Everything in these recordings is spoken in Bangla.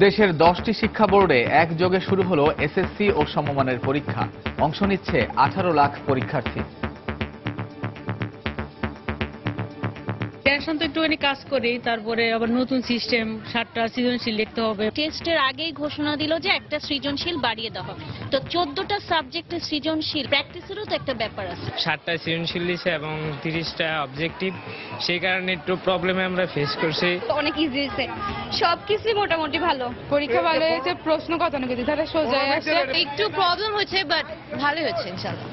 দেশের 10টি শিক্ষা বোর্ডে একযোগে শুরু হলো এসএসসি ও সমমানের পরীক্ষা। অংশ নিচ্ছে 18 লাখ পরীক্ষার্থী। টেনশন তো একটুখানি কাজ করি, তারপরে আবার নতুন সিস্টেম 7টা সৃজনশীল লিখতে হবে। টেস্টের আগেই ঘোষণা দিল যে একটা সৃজনশীল বাড়িয়ে দেওয়া হবে, তো 14টা সাবজেক্টে সৃজনশীল প্র্যাকটিসেরও তো একটা ব্যাপার আছে। 7টা সৃজনশীল দিছে এবং 30টা অবজেক্টিভ, সেই কারণে একটু প্রবলেমে আমরা ফেস করছি। অনেক ইজি হয়েছে, সবকিছুই মোটামুটি ভালো। পরীক্ষা ভালো হয়েছে, প্রশ্ন গতানুগতিক ধারা সোজা আসছে। একটু প্রবলেম হয়েছে বাট ভালো হয়েছে ইনশাআল্লাহ।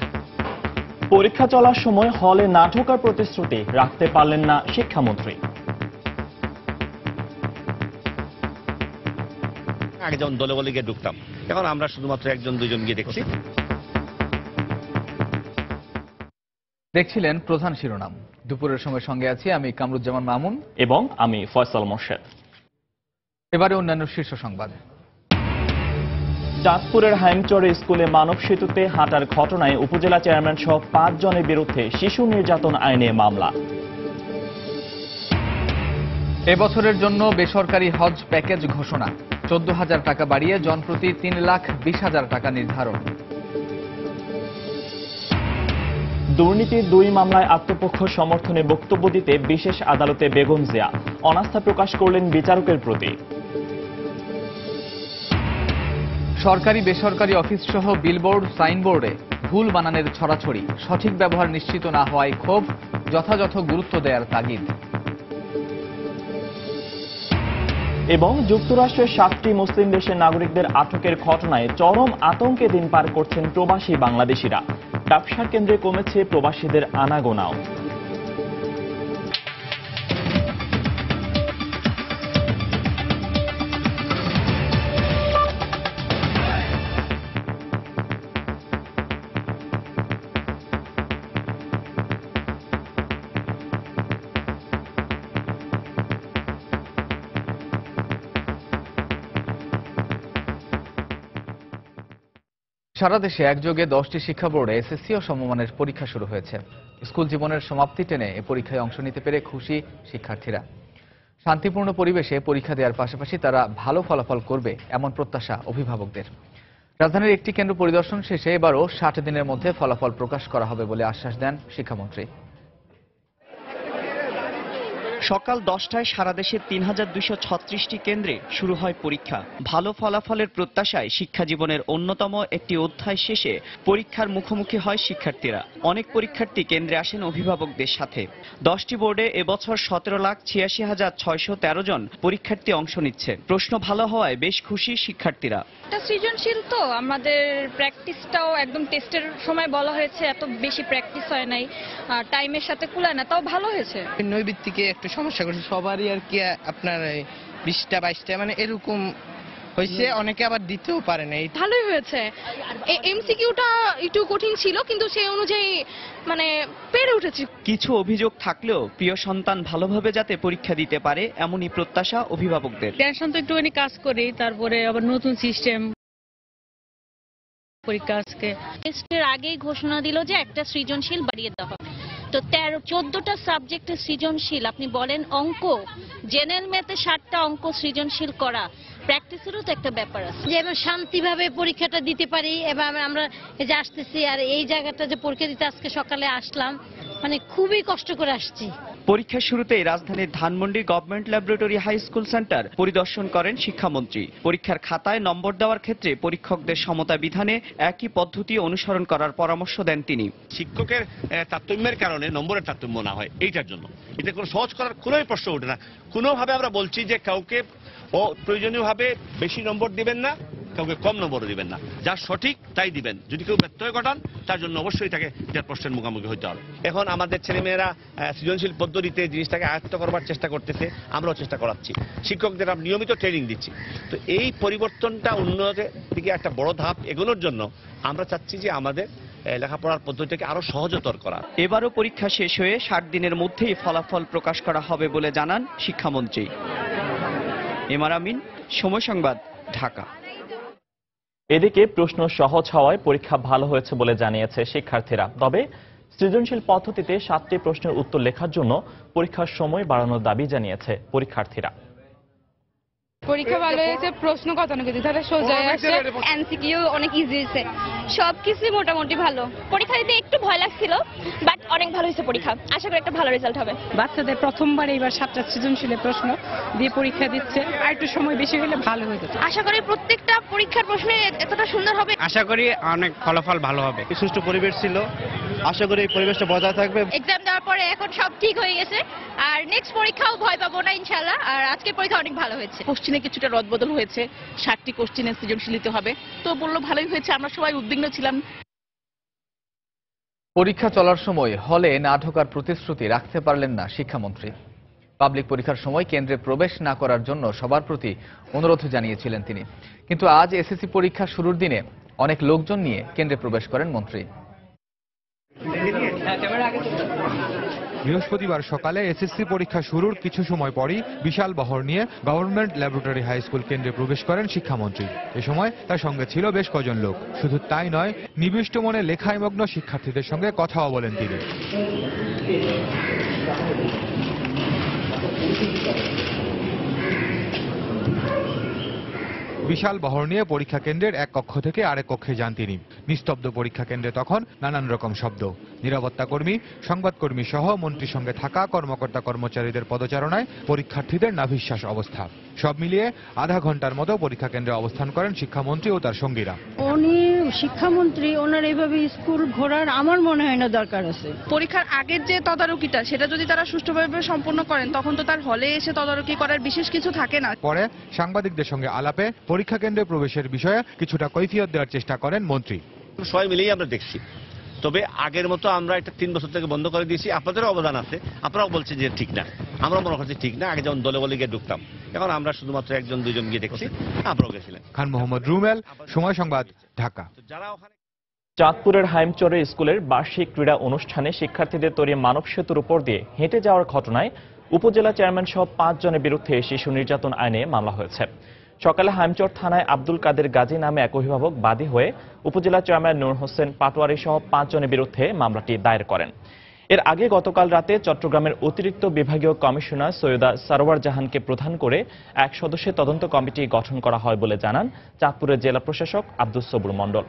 পরীক্ষা চলার সময় হলে না ঢোকার প্রতিশ্রুতি রাখতে পারলেন না শিক্ষামন্ত্রী। আগে যেমন দলে বলে গিয়ে ঢুকতাম, এখন আমরা শুধুমাত্র একজন দুইজন গিয়ে দেখছি। দেখছিলেন প্রধান শিরোনাম। দুপুরের সময় সঙ্গে আছি আমি কামরুজ্জামান মামুন এবং আমি ফয়সাল মোর্শেদ। এবারে অন্যান্য শীর্ষ সংবাদ। চাঁদপুরের হাইমচরে স্কুলে মানব সেতুতে হাঁটার ঘটনায় উপজেলা চেয়ারম্যান সহ 5 জনের বিরুদ্ধে শিশু নির্যাতন আইনে মামলা। এবছরের জন্য বেসরকারি হজ প্যাকেজ ঘোষণা, 14,000 টাকা বাড়িয়ে জনপ্রতি 3,20,000 টাকা নির্ধারণ। দুর্নীতির 2 মামলায় আত্মপক্ষ সমর্থনে বক্তব্য দিতে বিশেষ আদালতে বেগম জিয়া অনাস্থা প্রকাশ করলেন বিচারকের প্রতি। সরকারি বেসরকারি অফিস সহ বিলবোর্ড সাইনবোর্ডে ভুল বানানের ছড়াছড়ি, সঠিক ব্যবহার নিশ্চিত না হওয়ায় ক্ষোভ, যথাযথ গুরুত্ব দেওয়ার তাগিদ। এবং যুক্তরাষ্ট্রের 7টি মুসলিম দেশের নাগরিকদের আটকের ঘটনায় চরম আতঙ্কে দিন পার করছেন প্রবাসী বাংলাদেশিরা। ব্যবসার কেন্দ্রে কমেছে প্রবাসীদের আনাগোনাও। সারা দেশে একযোগে 10টি শিক্ষা বোর্ডে এসএসসি ও সমমানের পরীক্ষা শুরু হয়েছে। স্কুল জীবনের সমাপ্তি টেনে এ পরীক্ষায় অংশ নিতে পেরে খুশি শিক্ষার্থীরা। শান্তিপূর্ণ পরিবেশে পরীক্ষা দেওয়ার পাশাপাশি তারা ভালো ফলাফল করবে এমন প্রত্যাশা অভিভাবকদের। রাজধানীর একটি কেন্দ্র পরিদর্শন শেষে এবারও 60 দিনের মধ্যে ফলাফল প্রকাশ করা হবে বলে আশ্বাস দেন শিক্ষামন্ত্রী। সকাল 10টায় সারা দেশের 3,236টি কেন্দ্রে শুরু হয় পরীক্ষা। ভালো ফলাফলের প্রত্যাশায় শিক্ষা জীবনের অন্যতম একটি অধ্যায় শেষে পরীক্ষার মুখোমুখি হয় শিক্ষার্থীরা। অনেক পরীক্ষার্থী কেন্দ্রে আসেন অভিভাবকদের সাথে। 10টি বোর্ডে এবছর 17,86,613 জন পরীক্ষার্থী অংশ নিচ্ছে। প্রশ্ন ভালো হওয়ায় বেশ খুশি শিক্ষার্থীরা। এটা সৃজনশীল তো আমাদের প্র্যাকটিসটাও একদম টেস্টের সময় বলা হয়েছে, এত বেশি প্র্যাকটিস হয় নাই, টাইমের সাথে কুলায় না, তাও ভালো হয়েছে। নৈবিত্তিকে একটু সমস্যা করছে সবারই আর কি, আপনার 20টা 22টা মানে এরকম হয়েছে, অনেকে আবার দিতেও পারে না। ভালোই হয়েছে। এমসিকিউটা একটু কঠিন ছিল, কিন্তু সেই অনুযায়ী মানে পেরে উঠেছি। কিছু অভিযোগ থাকলেও প্রিয় সন্তান ভালোভাবে যাতে পরীক্ষা দিতে পারে এমনই প্রত্যাশা অভিভাবকদের। টেনশন তো একটুখানি কাজ করি, তারপরে আবার নতুন সিস্টেম পরীক্ষা আজকে। টেস্টের আগেই ঘোষণা দিল যে একটা সৃজনশীল বাড়িয়ে দেওয়া হবে, তো 14টা সাবজেক্টে সৃজনশীল। আপনি বলেন অঙ্ক, জেনারেল ম্যাথে 7টা অঙ্ক সৃজনশীল করা, প্র্যাকটিসেরও তো একটা ব্যাপার আছে। যে আমরা শান্তিভাবে পরীক্ষাটা দিতে পারি, এবার আমরা এই যে আসতেছি আর এই জায়গাটা যে পরীক্ষা দিতে আজকে সকালে আসলাম, মানে খুবই কষ্ট করে আসছি। পরীক্ষার শুরুতেই রাজধানীর Dhanmondi government laboratory high school centre পরিদর্শন করেন শিক্ষামন্ত্রী। পরীক্ষার খাতায় নম্বর দেওয়ার ক্ষেত্রে পরীক্ষকদের সমতা বিধানে একই পদ্ধতি অনুসরণ করার পরামর্শ দেন তিনি। শিক্ষকের তারতম্যের কারণে নম্বরের তারতম্য না হয়, এইটার জন্য এটা কোনো সহজ করার কোনোই প্রশ্ন ওঠে না। কোনোভাবে আমরা বলছি যে কাউকে প্রয়োজনীয়ভাবে বেশি নম্বর দিবেন না, কাউকে কম নম্বরও দিবেন না, যা সঠিক তাই দিবেন। যদি কেউ ব্যত্যয় ঘটান তার জন্য অবশ্যই তাকে যার প্রশ্নের মুখোমুখি হতে হবে। এখন আমাদের ছেলেমেয়েরা সৃজনশীল পদ্ধতিতে জিনিসটাকে আয়ত্ত করবার চেষ্টা করতেছে, আমরাও চেষ্টা করাচ্ছি, শিক্ষকদের নিয়মিত ট্রেনিং দিচ্ছি। তো এই পরিবর্তনটা উন্নয়নের দিকে একটা বড় ধাপ এগোনোর জন্য আমরা চাচ্ছি যে আমাদের লেখাপড়ার পদ্ধতিকে আরো সহজতর করা। এবারও পরীক্ষা শেষ হয়ে 60 দিনের মধ্যেই ফলাফল প্রকাশ করা হবে বলে জানান শিক্ষামন্ত্রী। এমআর আমিন, সময় সংবাদ, ঢাকা। এদিকে প্রশ্ন সহজ হওয়ায় পরীক্ষা ভালো হয়েছে বলে জানিয়েছে শিক্ষার্থীরা। তবে সৃজনশীল পদ্ধতিতে 7টি প্রশ্নের উত্তর লেখার জন্য পরীক্ষার সময় বাড়ানোর দাবি জানিয়েছে পরীক্ষার্থীরা। পরীক্ষা ভালো হয়েছে, প্রশ্ন গতানুগতিক তাহলে সোজা আসছে, এমসিকিউ অনেক ইজি হয়েছে, সবকিছু মোটামুটি ভালো। পরীক্ষা দিতে একটু ভয় লাগছিল, বাট অনেক ভালো হয়েছে পরীক্ষা। আশা করি একটা ভালো রেজাল্ট হবে। বাচ্চাদের প্রথমবার এইবার 7টা সৃজনশীলের প্রশ্ন দিয়ে পরীক্ষা দিচ্ছে, আর একটু সময় বেশি হলে ভালো হতো। আশা করি প্রত্যেকটা পরীক্ষার প্রশ্ন এতটা সুন্দর হবে। আশা করি অনেক ফলাফল ভালো হবে। সুষ্ঠু পরিবেশ ছিল, আশা করি এই পরিবেশটা বজায় থাকবে। এক্সাম দেওয়ার পরে এখন সব ঠিক হয়ে গেছে, আর নেক্সট পরীক্ষাও ভয় পাবো না ইনশাআল্লাহ। আর আজকের পরীক্ষা অনেক ভালো হয়েছে। কোশ্চিনে কিছুটা রদবদল হয়েছে, 7টি কোশ্চিনে সৃজনশীলিত হবে, তো বললো ভালোই হয়েছে, আমরা সবাই উদ্বিগ্ন ছিলাম। পরীক্ষা চলার সময় হলে না ঢোকার প্রতিশ্রুতি রাখতে পারলেন না শিক্ষামন্ত্রী। পাবলিক পরীক্ষার সময় কেন্দ্রে প্রবেশ না করার জন্য সবার প্রতি অনুরোধ জানিয়েছিলেন তিনি। কিন্তু আজ এসএসসি পরীক্ষা শুরুর দিনে অনেক লোকজন নিয়ে কেন্দ্রে প্রবেশ করেন মন্ত্রী। বৃহস্পতিবার সকালে এসএসসি পরীক্ষা শুরুর কিছু সময় পরই বিশাল বহর নিয়ে গভর্নমেন্ট ল্যাবরেটরি হাই স্কুল কেন্দ্রে প্রবেশ করেন শিক্ষামন্ত্রী। এ সময় তার সঙ্গে ছিল বেশ কজন লোক। শুধু তাই নয়, নিবিষ্ট মনে লেখায় মগ্ন শিক্ষার্থীদের সঙ্গে কথাও বলেন তিনি। বিশাল বহর নিয়ে পরীক্ষা কেন্দ্রের এক কক্ষ থেকে আরেক কক্ষে যান তিনি। নিস্তব্ধ পরীক্ষা কেন্দ্রে তখন নানান রকম শব্দ। নিরাপত্তা কর্মী, সংবাদকর্মী সহ মন্ত্রীর সঙ্গে থাকা কর্মকর্তা কর্মচারীদের পদচারণায় পরীক্ষার্থীদের নাভিশ্বাস অবস্থা। সব মিলিয়ে আধা ঘন্টার মতো পরীক্ষা কেন্দ্রে অবস্থান করেন শিক্ষামন্ত্রী ও তার সঙ্গীরা। উনি শিক্ষামন্ত্রী, ওনার এইভাবে স্কুল ঘোরার আমার মনে হয় না দরকার আছে। পরীক্ষার আগের যে তদারকিটা, সেটা যদি তারা সুষ্ঠুভাবে সম্পন্ন করেন, তখন তো তার হলে এসে তদারকি করার বিশেষ কিছু থাকে না। পরে সাংবাদিকদের সঙ্গে আলাপে পরীক্ষা কেন্দ্রে প্রবেশের বিষয়ে কিছুটা কৈফিয়ত দেওয়ার চেষ্টা করেন মন্ত্রী। সবাই মিলেই আমরা দেখছি, তবে আগের মতো আমরা এটা 3 বছর থেকে বন্ধ করে দিয়েছি। আপনাদেরও অবদান আছে, আপনারাও বলছেন যে ঠিক না, আমরা মনে করছি ঠিক না। আগে যেমন দলে বলে গিয়ে ঢুকতাম, এখন আমরা শুধুমাত্র 1-2 জন গিয়ে দেখছি। আমরাও গেছিলেন। খান মোহাম্মদ রুমেল, সময় সংবাদ, ঢাকা। চাঁদপুরের হাইমচরে স্কুলের বার্ষিক ক্রীড়া অনুষ্ঠানে শিক্ষার্থীদের তৈরি মানব সেতুর উপর দিয়ে হেঁটে যাওয়ার ঘটনায় উপজেলা চেয়ারম্যান সহ 5 জনের বিরুদ্ধে শিশু নির্যাতন আইনে মামলা হয়েছে। সকালে হাইমচর থানায় আব্দুল কাদের গাজী নামে এক অভিভাবক বাদী হয়ে উপজেলা চেয়ারম্যান নূর হোসেন পাটোয়ারি সহ 5 জনের বিরুদ্ধে মামলাটি দায়ের করেন। এর আগে গতকাল রাতে চট্টগ্রামের অতিরিক্ত বিভাগীয় কমিশনার সৈয়দা সারোয়ার জাহানকে প্রধান করে এক সদস্যের তদন্ত কমিটি গঠন করা হয় বলে জানান চাঁদপুরের জেলা প্রশাসক আব্দুস সবুর মণ্ডল।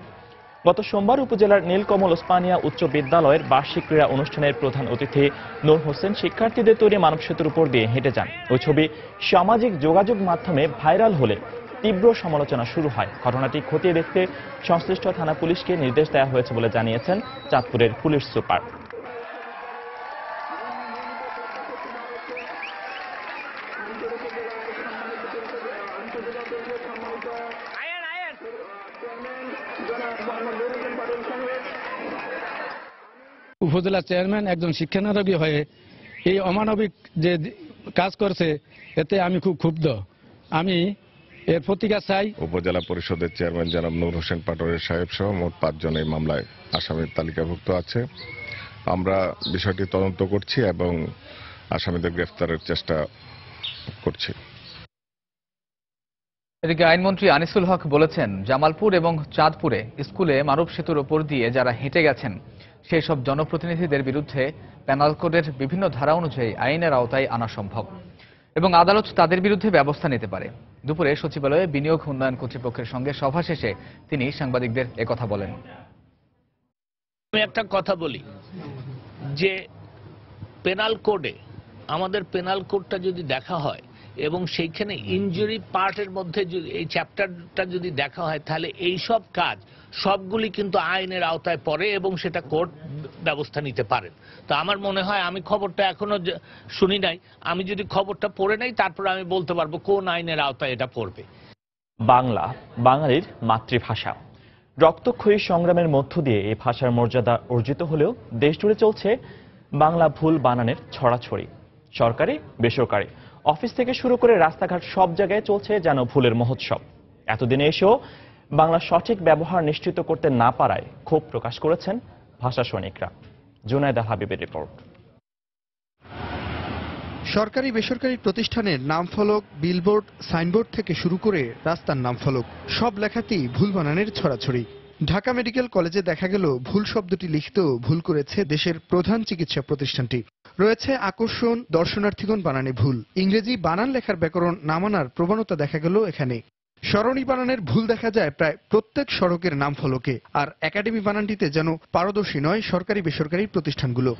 গত সোমবার উপজেলার নীলকমল ওসমানিয়া উচ্চ বিদ্যালয়ের বার্ষিক ক্রীড়া অনুষ্ঠানের প্রধান অতিথি নূর হোসেন শিক্ষার্থীদের তৈরি মানব সেতুর উপর দিয়ে হেঁটে যান। ওই ছবি সামাজিক যোগাযোগ মাধ্যমে ভাইরাল হলে তীব্র সমালোচনা শুরু হয়। ঘটনাটি খতিয়ে দেখতে সংশ্লিষ্ট থানা পুলিশকে নির্দেশ দেওয়া হয়েছে বলে জানিয়েছেন চাঁদপুরের পুলিশ সুপার। উপজেলা চেয়ারম্যান একজন শিক্ষানুরাগী হয়ে এই অমানবিক যে কাজ করছে, এতে আমি খুব ক্ষুব্ধ। আমি এর প্রতিকার চাই। উপজেলা পরিষদের চেয়ারম্যান জনাব নূর হোসেন পাটোয়ারি সাহেব সহ মোট 5 জন এই মামলায় আসামির তালিকাভুক্ত আছে। আমরা বিষয়টি তদন্ত করছি এবং আসামিদের গ্রেফতারের চেষ্টা করছি। এদিকে আইনমন্ত্রী আনিসুল হক বলেছেন, জামালপুর এবং চাঁদপুরে স্কুলে মানব সেতুর ওপর দিয়ে যারা হেঁটে গেছেন সেই সব জনপ্রতিনিধিদের বিরুদ্ধে পেনাল কোডের বিভিন্ন ধারা অনুযায়ী আইনের আওতায় আনা সম্ভব এবং আদালত তাদের বিরুদ্ধে ব্যবস্থা নিতে পারে। দুপুরে সচিবালয়ে বিনিয়োগ উন্নয়ন কর্তৃপক্ষের সঙ্গে সভা শেষে তিনি সাংবাদিকদের একথা বলেন। আমি একটা কথা বলি যে পেনাল কোডে, আমাদের পেনাল কোডটা যদি দেখা হয় এবং সেইখানে ইনজুরি পার্টের মধ্যে যদি এই চ্যাপ্টারটা যদি দেখা হয়, তাহলে এই সব কাজ সবগুলি কিন্তু আইনের আওতায় পড়ে এবং সেটা কোর্ট ব্যবস্থা নিতে পারেন। তো আমার মনে হয়, আমি খবরটা এখনো শুনি নাই, আমি যদি খবরটা পড়ে নেই তারপর আমি বলতে পারবো কোন আইনের আওতায় এটা পড়বে। বাংলা বাঙালির মাতৃভাষা। রক্তক্ষয়ী সংগ্রামের মধ্য দিয়ে এই ভাষার মর্যাদা অর্জিত হলেও দেশজুড়ে চলছে বাংলা ভুল বানানের ছড়াছড়ি। সরকারি, বেসরকারি, অফিস থেকে শুরু করে রাস্তাঘাট সব জায়গায় চলছে যেন ভুলের মহোৎসব। এতদিনে এসেও বাংলা সঠিক ব্যবহার নিশ্চিত করতে না পারায় ক্ষোভ প্রকাশ করেছেন ভাষা সৈনিকরা। জুনায়দা হাবিবের রিপোর্ট। সরকারি বেসরকারি প্রতিষ্ঠানের নামফলক, বিলবোর্ড, সাইনবোর্ড থেকে শুরু করে রাস্তার নামফলক সব লেখাতেই ভুল বানানের ছড়াছড়ি। ঢাকা মেডিকেল কলেজে দেখা গেল ভুল শব্দটি লিখতেও ভুল করেছে দেশের প্রধান চিকিৎসা প্রতিষ্ঠানটি। রয়েছে আকর্ষণ, দর্শনার্থীগণ বানানে ভুল, ইংরেজি বানান লেখার ব্যাকরণ না মানার প্রবণতা দেখা গেল এখানে। সরণি বানানের ভুল দেখা যায় প্রায় প্রত্যেক সড়কের নাম ফলকে, আর একাডেমি বানানটিতে যেন পারদর্শী নয় সরকারি বেসরকারি প্রতিষ্ঠানগুলো।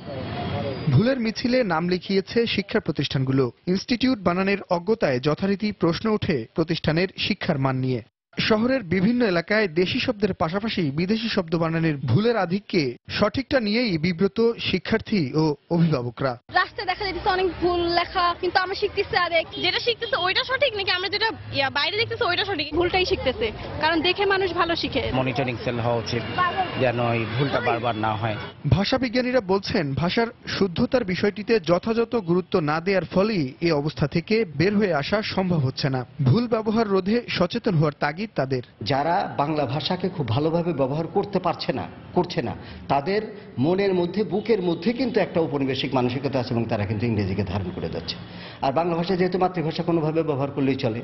ভুলের মিছিলে নাম লিখিয়েছে শিক্ষা প্রতিষ্ঠানগুলো। ইনস্টিটিউট বানানের অজ্ঞতায় যথারীতি প্রশ্ন ওঠে প্রতিষ্ঠানের শিক্ষার মান নিয়ে। শহরের বিভিন্ন এলাকায় দেশি শব্দের পাশাপাশি বিদেশি শব্দ বানানের ভুলের আধিক্যে সঠিকটা নিয়েই বিব্রত শিক্ষার্থী ও অভিভাবকরা। রাস্তায় দেখা যাচ্ছে অনেক ভুল লেখা, কিন্তু আমরা শিখতেছি আরেক, যেটা শিখতেছে ওইটা সঠিক নাকি আমরা যেটা বাইরে দেখতেছি ওইটা সঠিক, ভুলটাই শিখতেছে, কারণ দেখে মানুষ ভালো শিখে। মনিটরিং সেল হওয়া উচিত যেন এই ভুলটা বারবার না হয়। ভাষাবিজ্ঞানীরা বলছেন ভাষার শুদ্ধতার বিষয়টিতে যথাযথ গুরুত্ব না দেওয়ার ফলেই এই অবস্থা থেকে বের হয়ে আসা সম্ভব হচ্ছে না। ভুল ব্যবহার রোধে সচেতন হওয়ার তাগিদ তাদের। যারা বাংলা ভাষাকে খুব ভালোভাবে ব্যবহার করতে করছে না তাদের মনের মধ্যে, বুকের মধ্যে কিন্তু একটা ঔপনিবেশিক মানসিকতা আছে এবং তারা কিন্তু ইংরেজিকে ধারণ করে যাচ্ছে। আর বাংলা ভাষা যেহেতু মাতৃভাষা কোনোভাবে ব্যবহার করলেই চলে,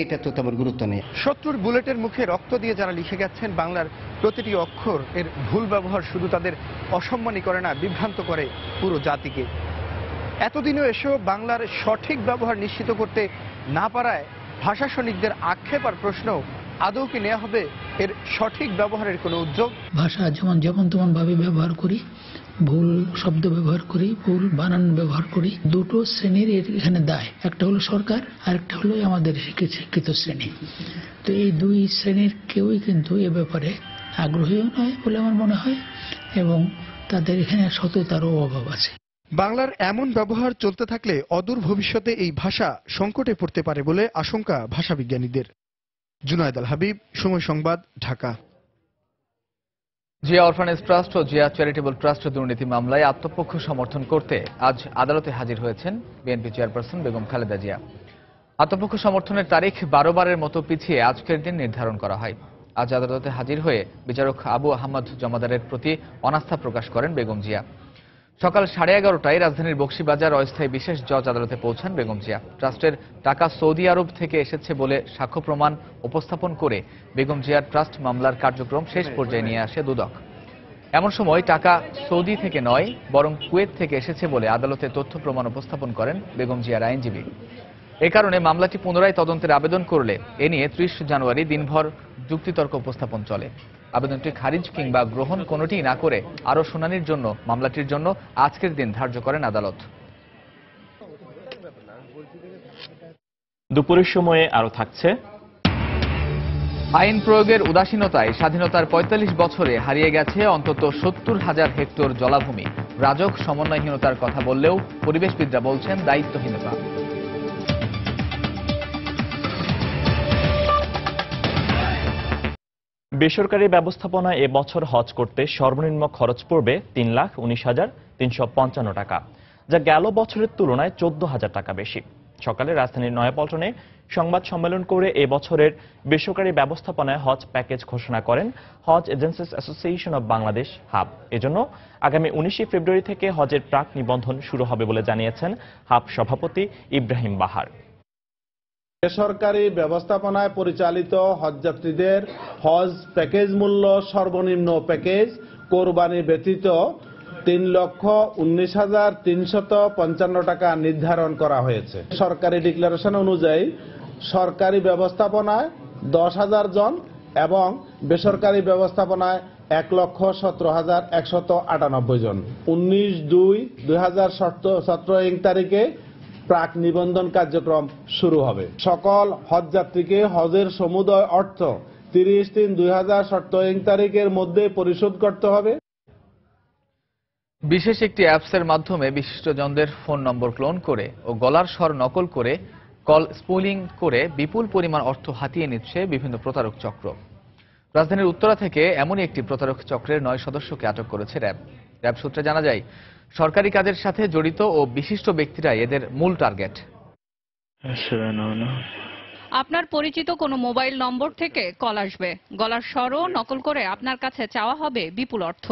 এটা তো তেমন গুরুত্ব নেই। শত্রুর বুলেটের মুখে রক্ত দিয়ে যারা লিখে গেছেন বাংলার প্রতিটি অক্ষর, এর ভুল ব্যবহার শুধু তাদের অসম্মানই করে না, বিভ্রান্ত করে পুরো জাতিকে। এতদিনও এসেও বাংলার সঠিক ব্যবহার নিশ্চিত করতে না পারায় ভাষা সৈনিকদের আক্ষেপ আর প্রশ্ন, আদৌ কি নেওয়া হবে এর সঠিক ব্যবহারের কোনো উদ্যোগ? ভাষা যেমন তেমন ভাবে ব্যবহার করি, ভুল শব্দ ব্যবহার করি, ভুল বানান ব্যবহার করি। দুটো শ্রেণীর এখানে দায়, একটা হলো সরকার আর একটা হলো আমাদের শিক্ষিত শ্রেণী। তো এই দুই শ্রেণীর কেউই কিন্তু এ ব্যাপারে আগ্রহীও নয় বলে আমার মনে হয়, এবং তাদের এখানে সততারও অভাব আছে। বাংলার এমন ব্যবহার চলতে থাকলে অদূর ভবিষ্যতে এই ভাষা সংকটে পড়তে পারে বলে আশঙ্কা ভাষাবিজ্ঞানীদের। জুনায়েদ আল হাবিব, সময় সংবাদ, ঢাকা। জিয়া অরফানেজ ট্রাস্ট ও জিয়া চ্যারিটেবল ট্রাস্ট দুর্নীতি মামলায় আত্মপক্ষ সমর্থন করতে আজ আদালতে হাজির হয়েছেন বিএনপি চেয়ারপারসন বেগম খালেদা জিয়া। আত্মপক্ষ সমর্থনের তারিখ 12 বারের মতো পিছিয়ে আজকের দিন নির্ধারণ করা হয়। আজ আদালতে হাজির হয়ে বিচারক আবু আহমদ জমাদারের প্রতি অনাস্থা প্রকাশ করেন বেগম জিয়া। সকাল 11:30টায় রাজধানীর বকশীবাজার অস্থায়ী বিশেষ জজ আদালতে পৌঁছান বেগম জিয়া। ট্রাস্টের টাকা সৌদি আরব থেকে এসেছে বলে সাক্ষ্য প্রমাণ উপস্থাপন করে বেগম জিয়ার ট্রাস্ট মামলার কার্যক্রম শেষ পর্যায়ে নিয়ে আসে দুদক। এমন সময় টাকা সৌদি থেকে নয় বরং কুয়েত থেকে এসেছে বলে আদালতে তথ্য প্রমাণ উপস্থাপন করেন বেগম জিয়ার আইনজীবী। এ কারণে মামলাটি পুনরায় তদন্তের আবেদন করলে এ নিয়ে 30 জানুয়ারি দিনভর যুক্তিতর্ক উপস্থাপন চলে। আবেদনটি খারিজ কিংবা গ্রহণ কোনোটিই না করে আরও শুনানির জন্য মামলাটির জন্য আজকের দিন ধার্য করেন আদালত। দুপুরের সময়ে আরো থাকছে আইন প্রয়োগের উদাসীনতায় স্বাধীনতার 45 বছরে হারিয়ে গেছে অন্তত 70,000 হেক্টর জলাভূমি। রাজক সমন্বয়হীনতার কথা বললেও পরিবেশবিদরা বলছেন দায়িত্বহীনতা। বেসরকারি ব্যবস্থাপনায় এবছর হজ করতে সর্বনিম্ন খরচ পড়বে 3,19,355 টাকা, যা গেল বছরের তুলনায় 14,000 টাকা বেশি। সকালে রাজধানীর নয়াপল্টনে সংবাদ সম্মেলন করে এবছরের বেসরকারি ব্যবস্থাপনায় হজ প্যাকেজ ঘোষণা করেন হজ এজেন্সিস অ্যাসোসিয়েশন অব বাংলাদেশ হাব। এজন্য আগামী 19 ফেব্রুয়ারি থেকে হজের প্রাক নিবন্ধন শুরু হবে বলে জানিয়েছেন হাব সভাপতি ইব্রাহিম বাহার। বেসরকারি ব্যবস্থাপনায় পরিচালিত হজযাত্রীদের হজ প্যাকেজ মূল্য সর্বনিম্ন প্যাকেজ কোরবানি ব্যতীত 3,19,355 টাকা নির্ধারণ করা হয়েছে। সরকারি ডিক্লারেশন অনুযায়ী সরকারি ব্যবস্থাপনায় 10,000 জন এবং বেসরকারি ব্যবস্থাপনায় 1,17,198 জন। 19/2/2017 তারিখে প্রাক নিবন্ধন কার্যক্রম শুরু হবে। সকল হজযাত্রীকে হজের সমুদয় অর্থ 30/3/2017 তারিখের মধ্যে পরিশোধ করতে হবে। বিশেষ একটি অ্যাপসের মাধ্যমে বিশিষ্টজনদের ফোন নম্বর ক্লোন করে ও গলার স্বর নকল করে কল স্পুলিং করে বিপুল পরিমাণ অর্থ হাতিয়ে নিচ্ছে বিভিন্ন প্রতারক চক্র। রাজধানীর উত্তরা থেকে এমনই একটি প্রতারক চক্রের 9 সদস্যকে আটক করেছে র্যাব। র্যাব সূত্রে জানা যায়, সরকারি কাজের সাথে জড়িত ও বিশিষ্ট ব্যক্তিরাই এদের মূল টার্গেট। আপনার পরিচিত কোনো মোবাইল নম্বর থেকে কল আসবে, গলার স্বরও নকল করে আপনার কাছে চাওয়া হবে বিপুল অর্থ।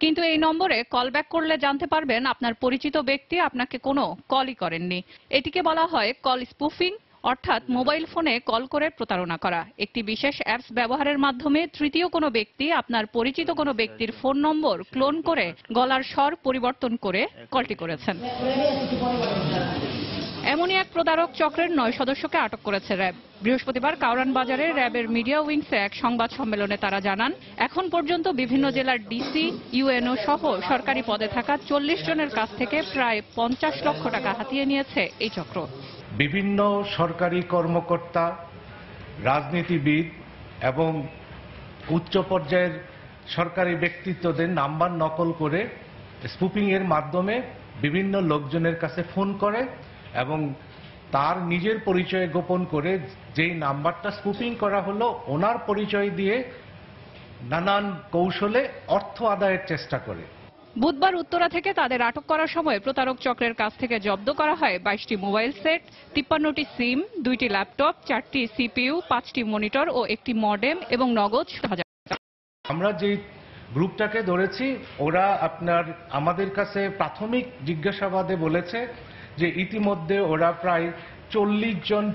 কিন্তু এই নম্বরে কল ব্যাক করলে জানতে পারবেন আপনার পরিচিত ব্যক্তি আপনাকে কোনো কলই করেননি। এটিকে বলা হয় কল স্পুফিং অর্থাৎ মোবাইল ফোনে কল করে প্রতারণা করা। একটি বিশেষ অ্যাপস ব্যবহারের মাধ্যমে তৃতীয় কোনো ব্যক্তি আপনার পরিচিত কোনো ব্যক্তির ফোন নম্বর ক্লোন করে গলার স্বর পরিবর্তন করে কলটি করেছেন। এমনই এক প্রতারক চক্রের 9 সদস্যকে আটক করেছে র্যাব। বৃহস্পতিবার কাউরান বাজারে র্যাবের মিডিয়া উইংসে এক সংবাদ সম্মেলনে তারা জানান, এখন পর্যন্ত বিভিন্ন জেলার ডিসি, ইউএনও সহ সরকারি পদে থাকা 40 জনের কাছ থেকে প্রায় 50 লক্ষ টাকা হাতিয়ে নিয়েছে এই চক্র। বিভিন্ন সরকারি কর্মকর্তা, রাজনীতিবিদ এবং উচ্চ পর্যায়ের সরকারি ব্যক্তিত্বদের নাম্বার নকল করে স্পুপিং এর মাধ্যমে বিভিন্ন লোকজনের কাছে ফোন করে এবং তার নিজের পরিচয় গোপন করে যেই নাম্বারটা স্পুপিং করা হলো ওনার পরিচয় দিয়ে নানান কৌশলে অর্থ আদায়ের চেষ্টা করে। বুধবার উত্তরা থেকে তাদের আটক করার সময় প্রতারক চক্রের কাছ থেকে জব্দ করা হয় 22টি মোবাইল সেট, 53টি সিম, 2টি ল্যাপটপ, 4টি সিপিইউ, 5টি মনিটর ও একটি মডেম এবং নগদ 10,000 টাকা। আমরা যে গ্রুপটাকে ধরেছি ওরা আমাদের কাছে প্রাথমিক জিজ্ঞাসাবাদে বলেছে যে ইতিমধ্যে ওরা প্রায় 40 জন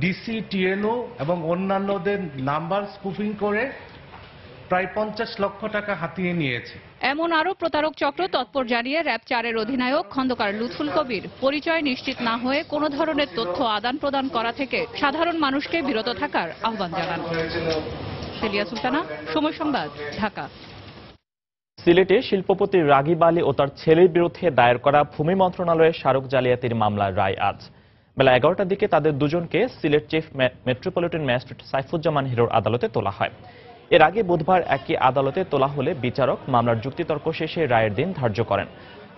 ডিসি, টিএনও এবং অন্যান্যদের নাম্বার স্পুফিং করে প্রায় 50 লক্ষ টাকা হাতিয়ে নিয়েছে। এমন আরো প্রতারক চক্র তৎপর জানিয়ে র্যাব 4-এর অধিনায়ক খন্দকার লুৎফুল কবির পরিচয় নিশ্চিত না হয়ে কোনো ধরনের তথ্য আদান প্রদান করা থেকে সাধারণ মানুষকে বিরত থাকার আহ্বান জানান। সেলিয়া সুলতানা, সময় সংবাদ, ঢাকা। সিলেটে শিল্পপতি রাগিব আলী ও তার ছেলের বিরুদ্ধে দায়ের করা ভূমি মন্ত্রণালয়ের স্মারক জালিয়াতির মামলার রায় আজ বেলা 11টার দিকে তাদের দুজনকে Sylhet chief metropolitan magistrate Saifuzzaman হিরোর আদালতে তোলা হয়। এর আগে বুধবার একই আদালতে তোলা হলে বিচারক মামলার যুক্তিতর্ক শেষে রায়ের দিন ধার্য করেন।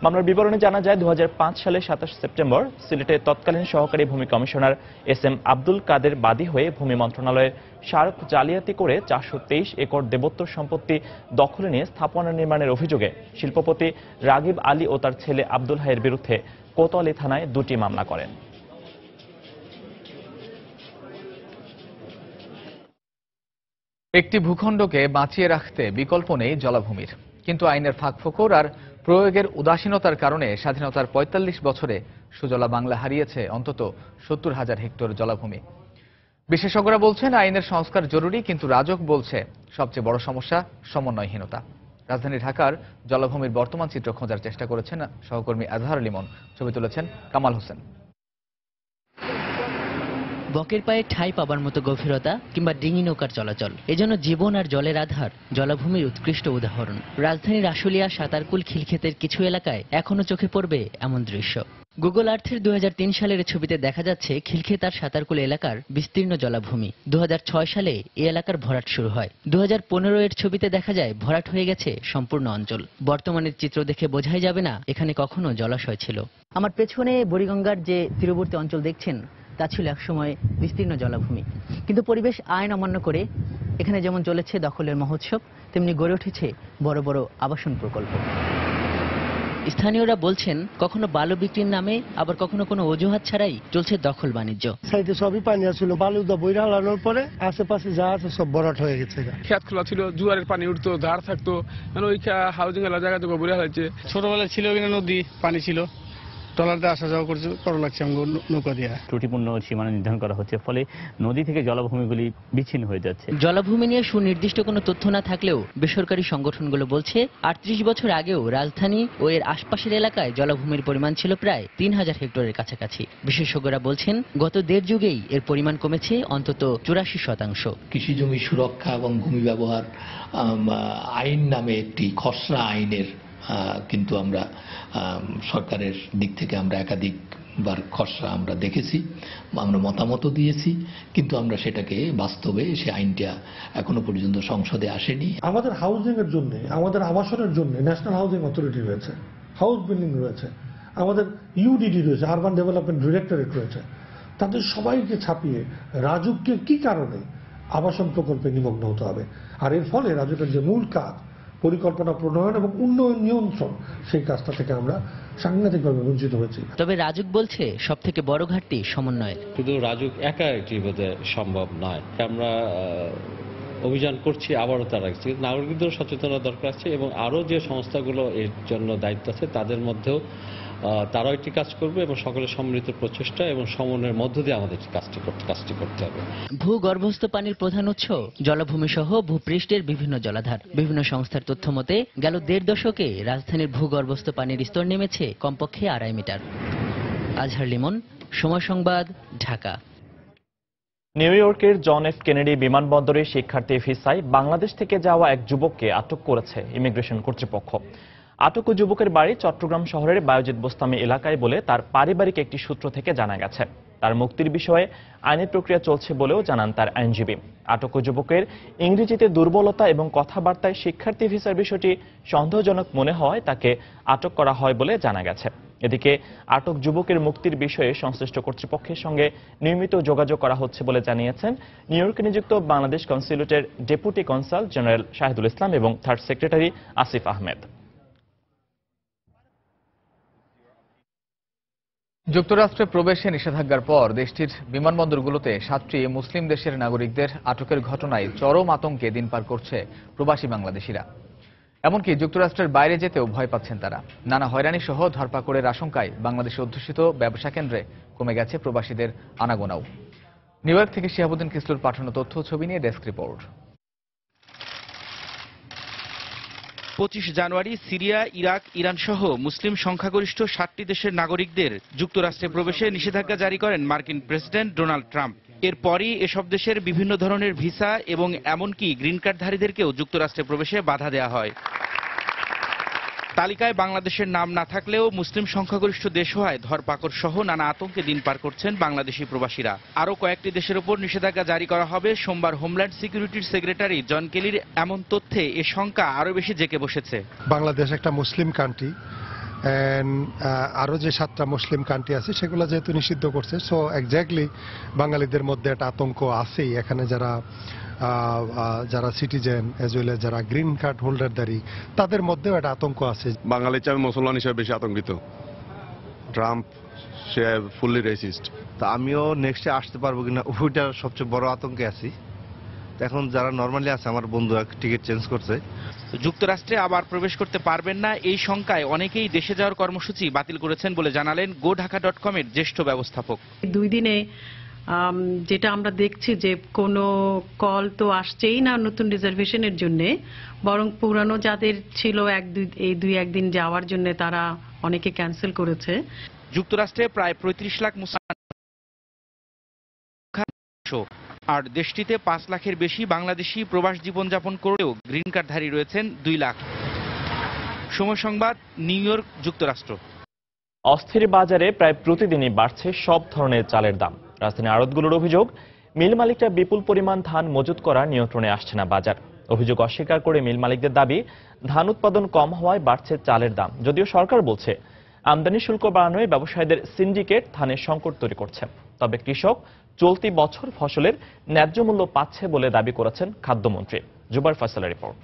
মামলার বিবরণে জানা যায় 2005 সালে 27 সেপ্টেম্বর সিলেটের তৎকালীন সহকারী ভূমি কমিশনার এস.এম. আব্দুল কাদের বাদী হয়ে ভূমি মন্ত্রণালয়ের স্মারক জালিয়াতি করে 423 একর দেবোত্তর সম্পত্তি দখলে নিয়ে স্থাপনা নির্মাণের অভিযোগে শিল্পপতি রাগিব আলী ও তার ছেলে আব্দুল হাইয়ের বিরুদ্ধে কোতোয়ালি থানায় 2টি মামলা করেন। একটি ভূখণ্ডকে বাঁচিয়ে রাখতে বিকল্প নেই জলাভূমির, কিন্তু আইনের ফাঁকফোকর আর প্রয়োগের উদাসীনতার কারণে স্বাধীনতার ৪৫ বছরে সুজলা বাংলা হারিয়েছে অন্তত ৭০,০০০ হেক্টর জলাভূমি। বিশেষজ্ঞরা বলছেন আইনের সংস্কার জরুরি, কিন্তু রাজক বলছে সবচেয়ে বড় সমস্যা সমন্বয়হীনতা। রাজধানী ঢাকার জলাভূমির বর্তমান চিত্র খোঁজার চেষ্টা করেছেন সহকর্মী আজহার লিমন, ছবি তুলেছেন কামাল হোসেন। বকের পায়ে ঠাঁই পাবার মতো গভীরতা কিংবা ডিঙি নৌকার চলাচল, এজন্য জীবন আর জলের আধার জলাভূমির উৎকৃষ্ট উদাহরণ। রাজধানীর আশুলিয়া, সাতারকুল, খিলক্ষেতের কিছু এলাকায় এখনো চোখে পড়বে এমন দৃশ্য। গুগল আর্থের 2003 সালের ছবিতে দেখা যাচ্ছে খিলক্ষেত আর সাতারকুল এলাকার বিস্তীর্ণ জলাভূমি। 2006 সালে এই এলাকার ভরাট শুরু হয়। 2015 এর ছবিতে দেখা যায় ভরাট হয়ে গেছে সম্পূর্ণ অঞ্চল। বর্তমানের চিত্র দেখে বোঝাই যাবে না এখানে কখনো জলাশয় ছিল। আমার পেছনে বুড়িগঙ্গার যে তীরবর্তী অঞ্চল দেখছেন তা ছিল একসময় বিস্তীর্ণ জলাভূমি, কিন্তু পরিবেশ আইন অমান্য করে এখানে যেমন চলেছে দখলের মহোৎসব, তেমনি গড়ে উঠেছে বড় বড় আবাসন প্রকল্প। স্থানীয়রা বলছেন কখনো বালু বিক্রির নামে, আবার কখনো কোনো অজুহাত ছাড়াই চলছে দখল বাণিজ্য। সাইডে সবই পানি আসছিল, বালুদা বইরা হালানোর পরে আশেপাশে যা আছে সব ভরাট হয়ে গেছে। খেত খোলা ছিল, জোয়ারের পানি উঠতো, ধার থাকতো, মানে ওই হাউজিং এলাকা জায়গা থেকে বইরা হয়েছে। ছোটবেলায় ছিল ওখানে নদী, পানি ছিল, ট্রলারতে আসা যাওয়া করছে, করা লাগছে নৌকা দিয়ে। ত্রুটিপূর্ণ সীমানা নির্ধারণ করা হচ্ছে, ফলে নদী থেকে জলাভূমিগুলি বিচ্ছিন্ন হয়ে যাচ্ছে। জলাভূমি নিয়ে সুনির্দিষ্ট কোনো তথ্য না থাকলেও বেসরকারি সংগঠনগুলো বলছে 38 বছর আগেও রাজধানী ও এর আশপাশের এলাকায় জলাভূমির পরিমাণ ছিল প্রায় 3000 হেক্টরের কাছাকাছি। বিশেষজ্ঞরা বলছেন গত 1.5 যুগেই এর পরিমাণ কমেছে অন্তত 84%। কৃষি জমি সুরক্ষা এবং ভূমি ব্যবহার আইন নামে একটি খসড়া আইনের কিন্তু আমরা সরকারের দিক থেকে আমরা একাধিকবার খসড়া আমরা দেখেছি, আমরা মতামতও দিয়েছি, কিন্তু আমরা সেটাকে বাস্তবে সে আইনটা এখনো পর্যন্ত সংসদে আসেনি। আমাদের হাউজিং এর জন্য, আমাদের আবাসনের জন্য ন্যাশনাল হাউজিং অথরিটি রয়েছে, হাউস বিল্ডিং রয়েছে, আমাদের ইউডিডি রয়েছে, আরবান ডেভেলপমেন্ট ডিরেক্টরেট রয়েছে। তাদের সবাইকে ছাপিয়ে রাজুককে কি কারণে আবাসন প্রকল্পে নিমগ্ন হতে হবে? আর এর ফলে রাজুকের যে মূল কাজ পরিকল্পনা প্রণয়ন এবং উন্নয়ন নিয়ন্ত্রণ, সেই কাজটা থেকে আমরা সাংঘাতিকভাবে বঞ্চিত হয়েছি। তবে রাজুক বলছে সব থেকে বড় ঘাটতি সমন্বয়ের। শুধু রাজুক একা একটি বোধহয় সম্ভব নয়। আমরা অভিযান করছি, আবারও তারা রাখছি, নাগরিকদের সচেতনতা দরকার আছে এবং আরও যে সংস্থাগুলো এর জন্য দায়িত্ব আছে তাদের মধ্যেও তারাও একটি কাজ করবে এবং সকলের সম্মিলিত প্রচেষ্টা এবং সমন্বয়ের মধ্য দিয়ে আমাদের কাজটি করতে হবে। ভূগর্ভস্থ পানির প্রধান উৎস জলাভূমি সহ ভূপৃষ্ঠের বিভিন্ন জলাধার। বিভিন্ন সংস্থার তথ্য মতে গেল 1.5 দশকে রাজধানীর ভূগর্ভস্থ পানির স্তর নেমেছে কমপক্ষে 2.5 মিটার। আজহার লিমন, সময় সংবাদ, ঢাকা। নিউ ইয়র্কের জন এফ কেনেডি বিমানবন্দরে শিক্ষার্থী ভিসায় বাংলাদেশ থেকে যাওয়া এক যুবককে আটক করেছে ইমিগ্রেশন কর্তৃপক্ষ। আটক যুবকের বাড়ি চট্টগ্রাম শহরের বায়োজিৎ বোস্তামি এলাকায় বলে তার পারিবারিক একটি সূত্র থেকে জানা গেছে। তার মুক্তির বিষয়ে আইনি প্রক্রিয়া চলছে বলেও জানান তার আইনজীবী। আটক যুবকের ইংরেজিতে দুর্বলতা এবং কথাবার্তায় শিক্ষার্থী ভিসার বিষয়টি সন্দেহজনক মনে হওয়ায় তাকে আটক করা হয় বলে জানা গেছে। এদিকে আটক যুবকের মুক্তির বিষয়ে সংশ্লিষ্ট কর্তৃপক্ষের সঙ্গে নিয়মিত যোগাযোগ করা হচ্ছে বলে জানিয়েছেন নিউ ইয়র্কে নিযুক্ত বাংলাদেশ কনস্যুলেটের deputy consul general Shahidul Islam এবং থার্ড সেক্রেটারি আসিফ আহমেদ। যুক্তরাষ্ট্রে প্রবেশে নিষেধাজ্ঞার পর দেশটির বিমানবন্দরগুলোতে 7টি মুসলিম দেশের নাগরিকদের আটকের ঘটনায় চরম আতঙ্কে দিন পার করছে প্রবাসী বাংলাদেশিরা। এমনকি যুক্তরাষ্ট্রের বাইরে যেতেও ভয় পাচ্ছেন তারা। নানা হয়রানি সহ ধরপাকড়ের আশঙ্কায় বাংলাদেশে অধ্যুষিত ব্যবসা কেন্দ্রে কমে গেছে প্রবাসীদের আনাগোনাও। নিউ ইয়র্ক থেকে শিহাবুদ্দিন কিসলুর পাঠানো তথ্য ছবি নিয়ে ডেস্ক রিপোর্ট। 25 জানুয়ারি সিরিয়া, ইরাক, ইরান সহ মুসলিম সংখ্যাগরিষ্ঠ 7টি দেশের নাগরিকদের যুক্তরাষ্ট্রে প্রবেশে নিষেধাজ্ঞা জারি করেন মার্কিন প্রেসিডেন্ট ডোনাল্ড ট্রাম্প। এরপরই এসব দেশের বিভিন্ন ধরনের ভিসা এবং এমনকি গ্রিন কার্ডধারীদেরকেও যুক্তরাষ্ট্রে প্রবেশে বাধা দেওয়া হয়। তালিকায় বাংলাদেশের নাম না থাকলেও মুসলিম সংখ্যাগরিষ্ঠ দেশ হওয়ায় ধরপাকড় সহ নানা আতঙ্কে দিন পার করছেন বাংলাদেশি প্রবাসীরা। আরও কয়েকটি দেশের উপর নিষেধাজ্ঞা জারি করা হবে সোমবার হোমল্যান্ড সিকিউরিটির সেক্রেটারি জন কেলির এমন তথ্যে এ সংখ্যা আরও বেশি জেঁকে বসেছে। বাংলাদেশ একটা মুসলিম কান্ট্রি, আরও যে 7টা মুসলিম কান্ট্রি আছে সেগুলো যেহেতু নিষিদ্ধ করছে, সো এক্স্যাক্টলি বাঙালিদের মধ্যে একটা আতঙ্ক আছেই। এখানে যারা সিটিজেন এজ ওয়েল এজ যারা গ্রিন কার্ড হোল্ডারদারি তাদের মধ্যেও একটা আতঙ্ক আছে। বাঙালি চাই মুসলমান হিসেবে বেশি আতঙ্কিত। ট্রাম্প সে ফুললি রেসিস্ট। তা আমিও নেক্সটে আসতে পারবো কিনা ওইটার সবচেয়ে বড় আতঙ্কে আছি। এখন যারা নর্মালি আছে আমার বন্ধু টিকিট চেঞ্জ করছে। যুক্তরাষ্ট্রে আবার প্রবেশ করতে পারবেন না এই শঙ্কায় অনেকেই দেশে যাওয়ার কর্মসূচি বাতিল করেছেন বলে জানালেন goDhaka.com-এর জ্যেষ্ঠ ব্যবস্থাপক। 2 দিনে যেটা আমরা দেখছি যে কোনো কল তো আসছেই না নতুন রিজার্ভেশনের জন্য, বরং পুরানো যাদের ছিল এই 2-1 দিন যাওয়ার জন্য তারা অনেকে ক্যান্সেল করেছে। যুক্তরাষ্ট্রে প্রায় 35 লাখ মুসলমান আর দেশটিতে 5 লাখের বেশি বাংলাদেশি প্রবাস জীবনযাপন করেও গ্রিন কার্ডধারী রয়েছেন 2 লাখ। সময় সংবাদ, নিউ ইয়র্ক, যুক্তরাষ্ট্র। অস্থির বাজারে প্রায় প্রতিদিনই বাড়ছে সব ধরনের চালের দাম। রাজধানী আড়তগুলোর অভিযোগ, মিল মালিকরা বিপুল পরিমাণ ধান মজুত করা নিয়ন্ত্রণে আসছে না বাজার। অভিযোগ অস্বীকার করে মিল মালিকদের দাবি, ধান উৎপাদন কম হওয়ায় বাড়ছে চালের দাম। যদিও সরকার বলছে আমদানি শুল্ক বাড়ানোয় ব্যবসায়ীদের সিন্ডিকেট ধানের সংকট তৈরি করছে। তবে কৃষক চলতি বছর ফসলের ন্যায্য মূল্য পাচ্ছে বলে দাবি করেছেন খাদ্যমন্ত্রী। জুবার ফয়সালের রিপোর্ট।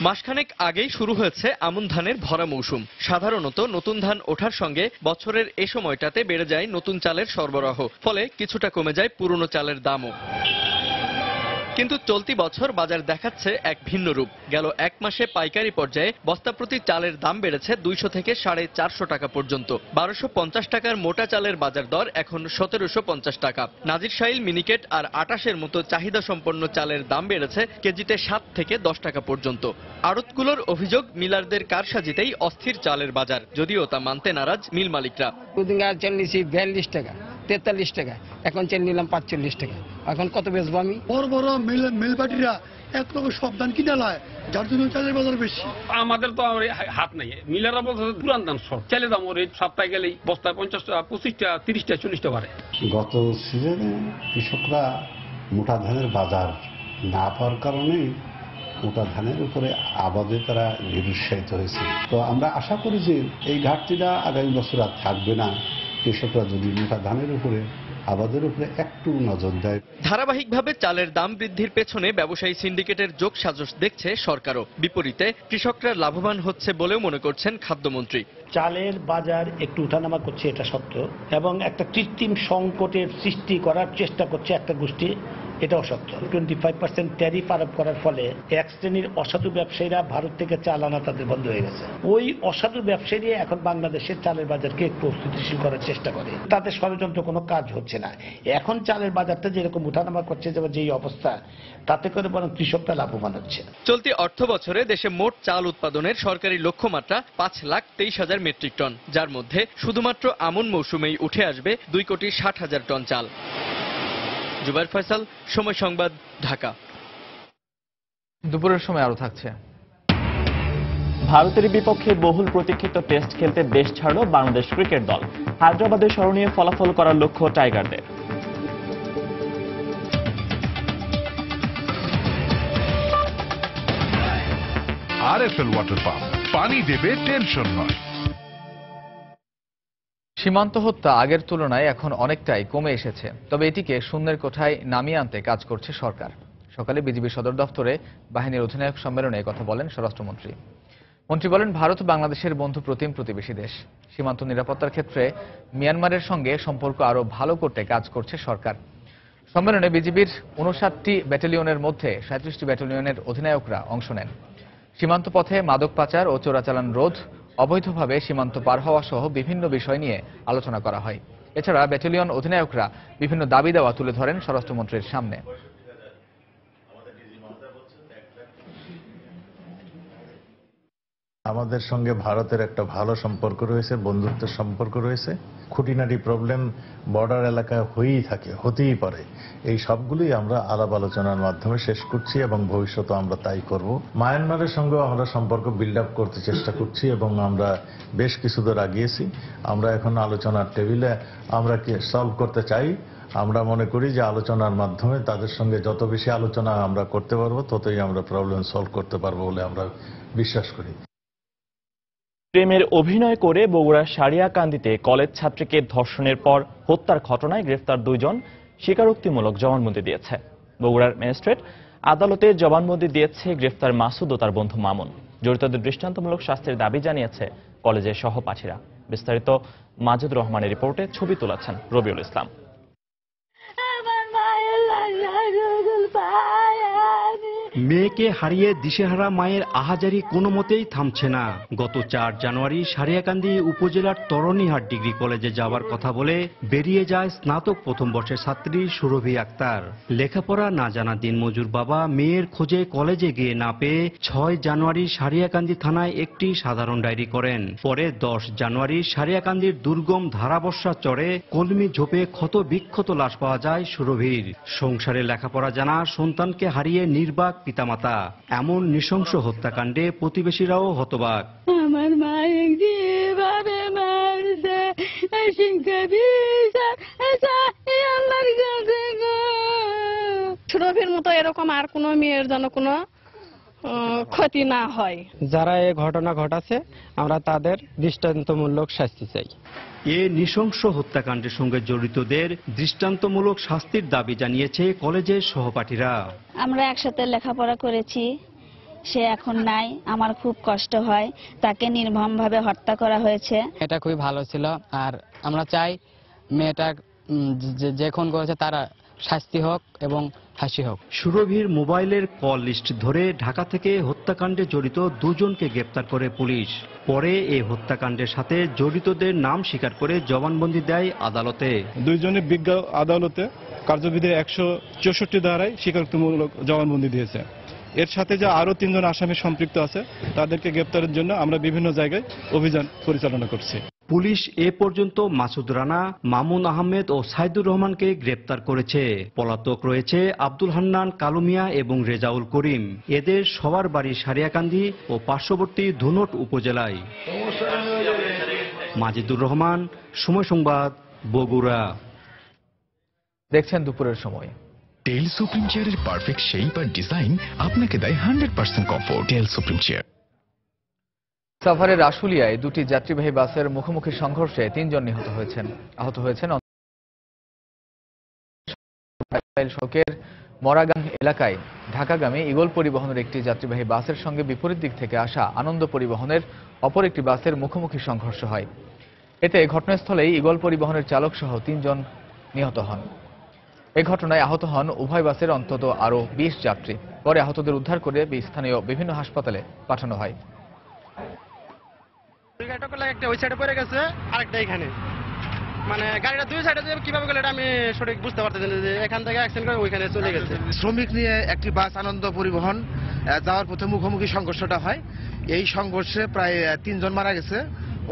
মাসখানেক আগেই শুরু হয়েছে আমন ধানের ভরা মৌসুম। সাধারণত নতুন ধান ওঠার সঙ্গে বছরের এ সময়টাতে বেড়ে যায় নতুন চালের সরবরাহ, ফলে কিছুটা কমে যায় পুরনো চালের দামও। কিন্তু চলতি বছর বাজার দেখাচ্ছে এক ভিন্ন রূপ। গেল 1 মাসে পাইকারি পর্যায়ে বস্তা প্রতি চালের দাম বেড়েছে 200 থেকে 450 টাকা পর্যন্ত। 1250 টাকার মোটা চালের বাজার দর এখন 1750 টাকা। নাজিরশাইল, মিনিকেট আর 28-এর মতো চাহিদা সম্পন্ন চালের দাম বেড়েছে কেজিতে 7 থেকে 10 টাকা পর্যন্ত। আড়তগুলোর অভিযোগ, মিলারদের কারসাজিতেই অস্থির চালের বাজার, যদিও তা মানতে নারাজ মিল মালিকরা। চাল নিছি 42 টাকা, 43 টাকা, এখন চাল নিলাম 45 টাকা। এখন কত বেচবো আমি? বড় বড় মিলবাটিরা এক লোক সব ধান কিনে লায়, যার জন্য চালের বাজার বেশি। আমাদের তো হাত নাই, মিলাররা বলছে পুরান ধান সব চালের দাম ওর সপ্তাহে গেলেই বস্তায় 50 টাকা, 25 টাকা, 30 টাকা, 40 টাকা বাড়ে। গত সিজনে কৃষকরা মোটা ধানের বাজার না পাওয়ার কারণে মোটা ধানের উপরে আবাদে তারা নিরুৎসাহিত হয়েছে। তো আমরা আশা করি যে এই ঘাটতিটা আগামী বছর আর থাকবে না। কৃষকরা যদি মোটা ধানের উপরে আবাদের উপরে একটু নজর দেয়। ধারাবাহিকভাবে চালের দাম বৃদ্ধির পেছনে ব্যবসায়ী সিন্ডিকেটের যোগ সাজশ দেখছে সরকারও। বিপরীতে কৃষকরা লাভবান হচ্ছে বলেও মনে করছেন খাদ্যমন্ত্রী। চালের বাজার একটু উঠানামা করছে, এটা সত্য, এবং একটা কৃত্রিম সংকটের সৃষ্টি করার চেষ্টা করছে একটা গোষ্ঠী, এটা অসত্য। 25% ট্যারিফ আরোপ করার ফলে এক শ্রেণীর অসাধু ব্যবসায়ীরা ভারত থেকে চাল আনা তাদের বন্ধ হয়ে গেছে। ওই অসাধু ব্যবসায়ীরা এখন বাংলাদেশের চালের বাজারকে একটু অস্থিতিশীল করার চেষ্টা করে। তাদের ষড়যন্ত্র কোনো কাজ হচ্ছে না। এখন চালের বাজারটা যেরকম উঠানামা করছে, যেই অবস্থা, তাতে করে বরং কৃষকরা লাভবান হচ্ছে। চলতি অর্থ বছরে দেশে মোট চাল উৎপাদনের সরকারি লক্ষ্যমাত্রা 5,23,000 মেট্রিক টন, যার মধ্যে শুধুমাত্র আমন মৌসুমেই উঠে আসবে 2,60,000 টন চাল। জুবাইর ফয়সাল, সময় সংবাদ, ঢাকা। দুপুরের সময় আরো থাকছে। ভারতের বিপক্ষে বহুল প্রতীক্ষিত টেস্ট খেলতে দেশ ছাড়ল বাংলাদেশ ক্রিকেট দল। হায়দ্রাবাদে স্মরণীয় ফলাফল করার লক্ষ্য টাইগারদের। আরএফএল ওয়াটার পাম্প, পানি দেবে টেনশন নয়। সীমান্ত হত্যা আগের তুলনায় এখন অনেকটাই কমে এসেছে, তবে এটিকে শূন্যের কোঠায় নামিয়ে আনতে কাজ করছে সরকার। সকালে বিজিবি সদর দফতরে বাহিনীর অধিনায়ক সম্মেলনে কথা বলেন স্বরাষ্ট্রমন্ত্রী। মন্ত্রী বলেন, ভারত বাংলাদেশের বন্ধু প্রতিম প্রতিবেশী দেশ। সীমান্ত নিরাপত্তার ক্ষেত্রে মিয়ানমারের সঙ্গে সম্পর্ক আরও ভালো করতে কাজ করছে সরকার। সম্মেলনে বিজিবির 59টি ব্যাটালিয়নের মধ্যে 37টি ব্যাটালিয়নের অধিনায়করা অংশ নেন। সীমান্ত পথে মাদক পাচার ও চোরাচালান রোধ, অবৈধভাবে সীমান্ত পার হওয়া সহ বিভিন্ন বিষয় নিয়ে আলোচনা করা হয়। এছাড়া ব্যাটালিয়ন অধিনায়করা বিভিন্ন দাবি দেওয়া তুলে ধরেন স্বরাষ্ট্রমন্ত্রীর সামনে। আমাদের সঙ্গে ভারতের একটা ভালো সম্পর্ক রয়েছে, বন্ধুত্বের সম্পর্ক রয়েছে। খুঁটিনাটি প্রবলেম বর্ডার এলাকায় হতেই পারে। এই সবগুলোই আমরা আলাপ আলোচনার মাধ্যমে শেষ করছি এবং ভবিষ্যতে আমরা তাই করব। মায়ানমারের সঙ্গেও আমরা সম্পর্ক বিল্ড আপ করতে চেষ্টা করছি এবং আমরা বেশ কিছু দূর আগিয়েছি। আমরা এখন আলোচনার টেবিলে আমরা কি সলভ করতে চাই। আমরা মনে করি যে আলোচনার মাধ্যমে তাদের সঙ্গে যত বেশি আলোচনা আমরা করতে পারবো, ততই আমরা প্রবলেম সলভ করতে পারবো বলে আমরা বিশ্বাস করি। প্রেমের অভিনয় করে বগুড়ার সারিয়াকান্দিতে কলেজ ছাত্রীকে ধর্ষণের পর হত্যার ঘটনায় গ্রেফতার 2 জন স্বীকারোক্তিমূলক জবানবন্দি দিয়েছে। বগুড়ার ম্যাজিস্ট্রেট আদালতে জবানবন্দি দিয়েছে গ্রেফতার মাসুদ ও তার বন্ধু মামুন। জড়িতদের দৃষ্টান্তমূলক শাস্তির দাবি জানিয়েছে কলেজের সহপাঠীরা। বিস্তারিত মাজেদুর রহমানের রিপোর্টে ছবি তুলেছেন রবিউল ইসলাম। মেয়েকে হারিয়ে দিশেহারা মায়ের আহাজারি কোনো মতেই থামছে না। গত 4 জানুয়ারি সারিয়াকান্দি উপজেলার তরণীহাট ডিগ্রি কলেজে যাওয়ার কথা বলে বেরিয়ে যায় স্নাতক প্রথম বর্ষের ছাত্রী সুরভি আক্তার। লেখাপড়া না জানা দিনমজুর বাবা মেয়ের খোঁজে কলেজে গিয়ে না পেয়ে 6 জানুয়ারি সারিয়াকান্দি থানায় একটি সাধারণ ডায়েরি করেন। পরে 10 জানুয়ারি সারিয়াকান্দির দুর্গম ধারাবর্ষা চরে কলমি ঝোপে ক্ষত বিক্ষত লাশ পাওয়া যায় সুরভির। সংসারে লেখাপড়া জানা সন্তানকে হারিয়ে নির্বাক পিতামাতা। এমন নৃশংস হত্যাকাণ্ডে প্রতিবেশীরাও হতবাক। আমার মা যেভাবে মারছে, সুরভির মতো এরকম আর কোনো মেয়ের যেন কোনো ক্ষতি না হয়। যারা এই ঘটনা ঘটাচ্ছে আমরা তাদের দৃষ্টান্তমূলক শাস্তি চাই। এ নৃশংস হত্যাকাণ্ডের সঙ্গে জড়িতদের দৃষ্টান্তমূলক শাস্তির দাবি জানিয়েছে কলেজের সহপাঠীরা। আমরা একসাথে লেখাপড়া করেছি, সে এখন নাই, আমার খুব কষ্ট হয়। তাকে নির্মমভাবে হত্যা করা হয়েছে। এটা খুবই ভালো ছিল, আর আমরা চাই মেয়েটা যে খুন করেছে তারা শাস্তি হোক এবং ফাঁসি হোক। সুরভির মোবাইলের কল লিস্ট ধরে ঢাকা থেকে হত্যাকাণ্ডে জড়িত 2 জনকে গ্রেপ্তার করে পুলিশ। পরে এই হত্যাকাণ্ডের সাথে জড়িতদের নাম স্বীকার করে জবানবন্দি দেয় আদালতে। 2 জনের বিজ্ঞ আদালতে কার্যবিধির 164 ধারায় স্বীকারোক্তিমূলক জবানবন্দি দিয়েছে। এর সাথে যে আরো 3 জন আসামি সম্পৃক্ত আছে তাদেরকে গ্রেপ্তারের জন্য আমরা বিভিন্ন জায়গায় অভিযান পরিচালনা করছি। পুলিশ এ পর্যন্ত মাসুদ রানা, মামুন আহমেদ ও সাইদুর রহমানকে গ্রেপ্তার করেছে। পলাতক রয়েছে আব্দুল হান্নান, কালুমিয়া এবং রেজাউল করিম। এদের সবার বাড়ি সারিয়াকান্দি ও পার্শ্ববর্তী ধুনট উপজেলায়। মাজেদুর রহমান, সময় সংবাদ, বগুড়া। দেখছেন দুপুরের সময়। টেল সুপ্রিম চেয়ারের পারফেক্ট শেপ আর ডিজাইন আপনাকে দেয় 100% কমফোর্ট। টেল সুপ্রিম চেয়ার। সাভারের আশুলিয়ায় 2টি যাত্রীবাহী বাসের মুখোমুখি সংঘর্ষে 3 জন নিহত হয়েছেন। আহত হয়েছেন শোকের মরাগাং এলাকায় ঢাকাগামী ইগল পরিবহনের একটি যাত্রীবাহী বাসের সঙ্গে বিপরীত দিক থেকে আসা আনন্দ পরিবহনের অপর একটি বাসের মুখোমুখি সংঘর্ষ হয়। এতে ঘটনাস্থলেই ইগল পরিবহনের চালক সহ 3 জন নিহত হন। এই ঘটনায় আহত হন উভয় বাসের অন্তত আরও 20 যাত্রী। পরে আহতদের উদ্ধার করে স্থানীয় বিভিন্ন হাসপাতালে পাঠানো হয়। একটা ওই সাইডে পড়ে গেছে, আরেকটা এখানে, মানে গাড়িটা দুই সাইডে কিভাবে গেলে এটা আমি সঠিক বুঝতে পারতেছি না, যে এখান থেকে অ্যাক্সিডেন্ট করে ওইখানে চলে গেছে। শ্রমিক নিয়ে একটি বাস আনন্দ পরিবহন যাওয়ার পথে মুখোমুখি সংঘর্ষটা হয়। এই সংঘর্ষে প্রায় 3 জন মারা গেছে,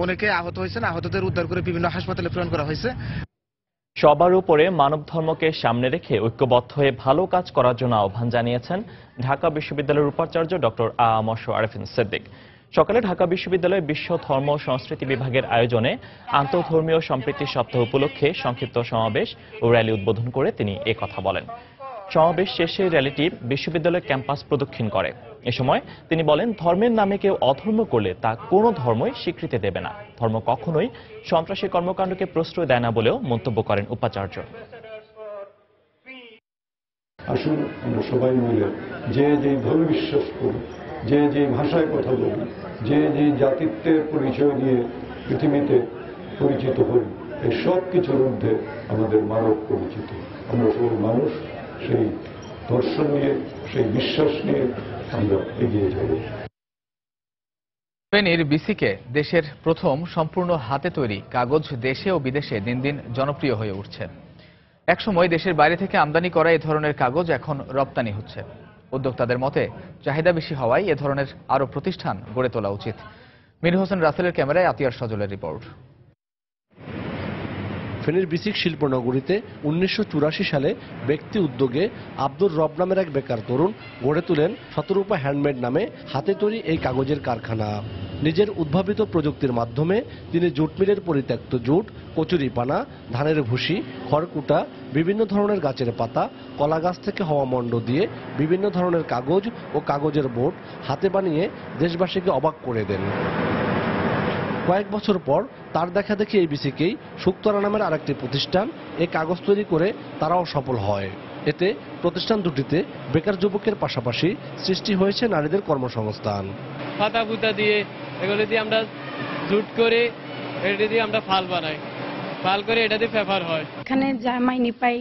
অনেকে আহত হয়েছেন। আহতদের উদ্ধার করে বিভিন্ন হাসপাতালে প্রেরণ করা হয়েছে। সবার উপরে মানব ধর্মকে সামনে রেখে ঐক্যবদ্ধ হয়ে ভালো কাজ করার জন্য আহ্বান জানিয়েছেন ঢাকা বিশ্ববিদ্যালয়ের উপাচার্য ডক্টর আ.ম.শ. আরেফিন সিদ্দিক। সকালে ঢাকা বিশ্ববিদ্যালয়ে বিশ্ব ধর্ম ও সংস্কৃতি বিভাগের আয়োজনে আন্তঃধর্মীয় সম্প্রীতি সপ্তাহ উপলক্ষে সংক্ষিপ্ত সমাবেশ ও র্যালি উদ্বোধন করে তিনি কথা বলেন। সমাবেশ শেষে র্যালিটি বিশ্ববিদ্যালয় ক্যাম্পাস প্রদক্ষিণ করে। এ সময় তিনি বলেন, ধর্মের নামে কেউ অধর্ম করলে তা কোনো ধর্মই স্বীকৃতি দেবে না। ধর্ম কখনোই সন্ত্রাসী কর্মকাণ্ডকে প্রশ্রয় দেয় না বলেও মন্তব্য করেন উপাচার্য। আসুন আমরা সবাই মিলে যে যে ধর্মে বিশ্বাস করি, যে যে ভাষায় কথা বলি, যে যে জাতিত্বের পরিচয় নিয়ে পৃথিবীতে পরিচিত হই, এই সব কিছুর মধ্যে আমাদের মানব পরিচিত। আমরা সবাই মানুষ, সেই দর্শন নিয়ে, সেই বিশ্বাস নিয়ে আমরা এগিয়ে যাব। ফেনীর বিসিকে দেশের প্রথম সম্পূর্ণ হাতে তৈরি কাগজ দেশে ও বিদেশে দিন দিন জনপ্রিয় হয়ে উঠছে। একসময় দেশের বাইরে থেকে আমদানি করা এ ধরনের কাগজ এখন রপ্তানি হচ্ছে। উদ্যোক্তাদের মতে চাহিদা বেশি হওয়ায় এ ধরনের আরও প্রতিষ্ঠান গড়ে তোলা উচিত। মীর হোসেন রাসেলের ক্যামেরায় আতিয়ার সজলের রিপোর্ট। ফেনীর বিসিক শিল্পনগরীতে 1984 সালে ব্যক্তি উদ্যোগে আব্দুর রব নামের এক বেকার তরুণ গড়ে তোলেন শতরূপা হ্যান্ডমেড নামে হাতে তৈরি এই কাগজের কারখানা। নিজের উদ্ভাবিত প্রযুক্তির মাধ্যমে তিনি জুট মিলের পরিত্যক্ত জুট, কচুরিপানা, ধানের ভুসি, খড়কুটা, বিভিন্ন ধরনের গাছের পাতা, কলা গাছ থেকে হওয়া মণ্ড দিয়ে বিভিন্ন ধরনের কাগজ ও কাগজের বোর্ড হাতে বানিয়ে দেশবাসীকে অবাক করে দেন। কয়েক বছর পর তার দেখা দেখি এই বিসিকেই শুক্তরা নামের আরেকটি প্রতিষ্ঠান এই কাগজ তৈরি করে তারাও সফল হয়। এতে প্রতিষ্ঠান দুটিতে বেকার যুবকের পাশাপাশি সৃষ্টি হয়েছে নারীদের কর্মসংস্থান। পাতা পুতা দিয়ে এগুলো দিয়ে আমরা জুট করে এটা দিয়ে আমরা ফাল বানাই, ফাল করে এটা দিয়ে পেপার হয়। এখানে যা মাইনে পাই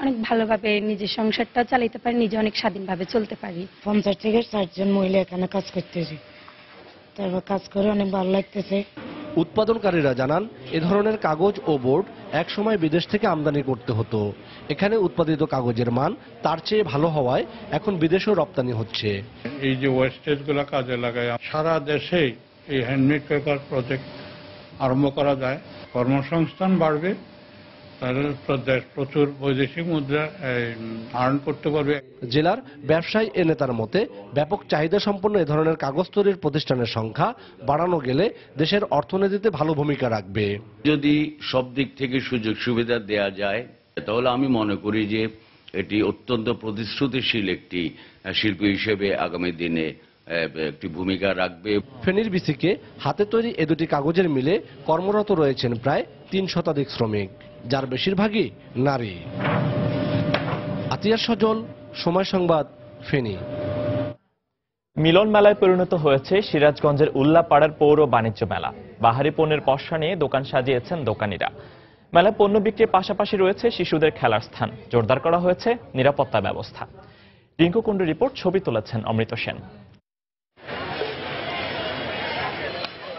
অনেক ভালোভাবে নিজের সংসারটা চালাতে পারি, নিজে অনেক স্বাধীনভাবে চলতে পারি। 50 থেকে 60 জন মহিলা এখানে কাজ করতেছে, তারপর কাজ করে অনেক ভালো লাগতেছে। উৎপাদনকারীরা জানান, এ ধরনের কাগজ ও বোর্ড একসময় বিদেশ থেকে আমদানি করতে হতো। এখানে উৎপাদিত কাগজের মান তার চেয়ে ভালো হওয়ায় এখন বিদেশেও রপ্তানি হচ্ছে। এই যে ওয়েস্টেজ গুলা কাজে লাগায় সারা দেশে এই হ্যান্ডমেড পেপার প্রজেক্ট আরম্ভ করা যায়, কর্মসংস্থান বাড়বে, তাহলে দেশ প্রচুর বৈদেশিক মুদ্রা আর্ন করতে পারবে। জেলার ব্যবসায়ী এ নেতার মতে ব্যাপক চাহিদা সম্পন্ন এ ধরনের কাগজ তৈরির প্রতিষ্ঠানের সংখ্যা বাড়ানো গেলে দেশের অর্থনীতিতে ভালো ভূমিকা রাখবে। যদি সব দিক থেকে সুযোগ সুবিধা দেয়া যায় তাহলে আমি মনে করি যে এটি অত্যন্ত প্রতিশ্রুতিশীল একটি শিল্প হিসেবে আগামী দিনে একটি ভূমিকা রাখবে। ফেনীর বিসিকে হাতে তৈরি এ দুটি কাগজের মিলে কর্মরত রয়েছেন প্রায় 3 শতাধিক শ্রমিক, যার বেশিরভাগই নারী। আতিয়ার সজল, সময় সংবাদ, ফেনী। মিলন মেলায় পরিণত হয়েছে সিরাজগঞ্জের উল্লাপাড়ার পৌর বাণিজ্য মেলা। বাহারি পণ্যের পসরা নিয়ে দোকান সাজিয়েছেন দোকানিরা। মেলায় পণ্য বিক্রির পাশাপাশি রয়েছে শিশুদের খেলার স্থান। জোরদার করা হয়েছে নিরাপত্তা ব্যবস্থা। রিঙ্কু কুণ্ডুর রিপোর্ট, ছবি তুলেছেন অমৃত সেন।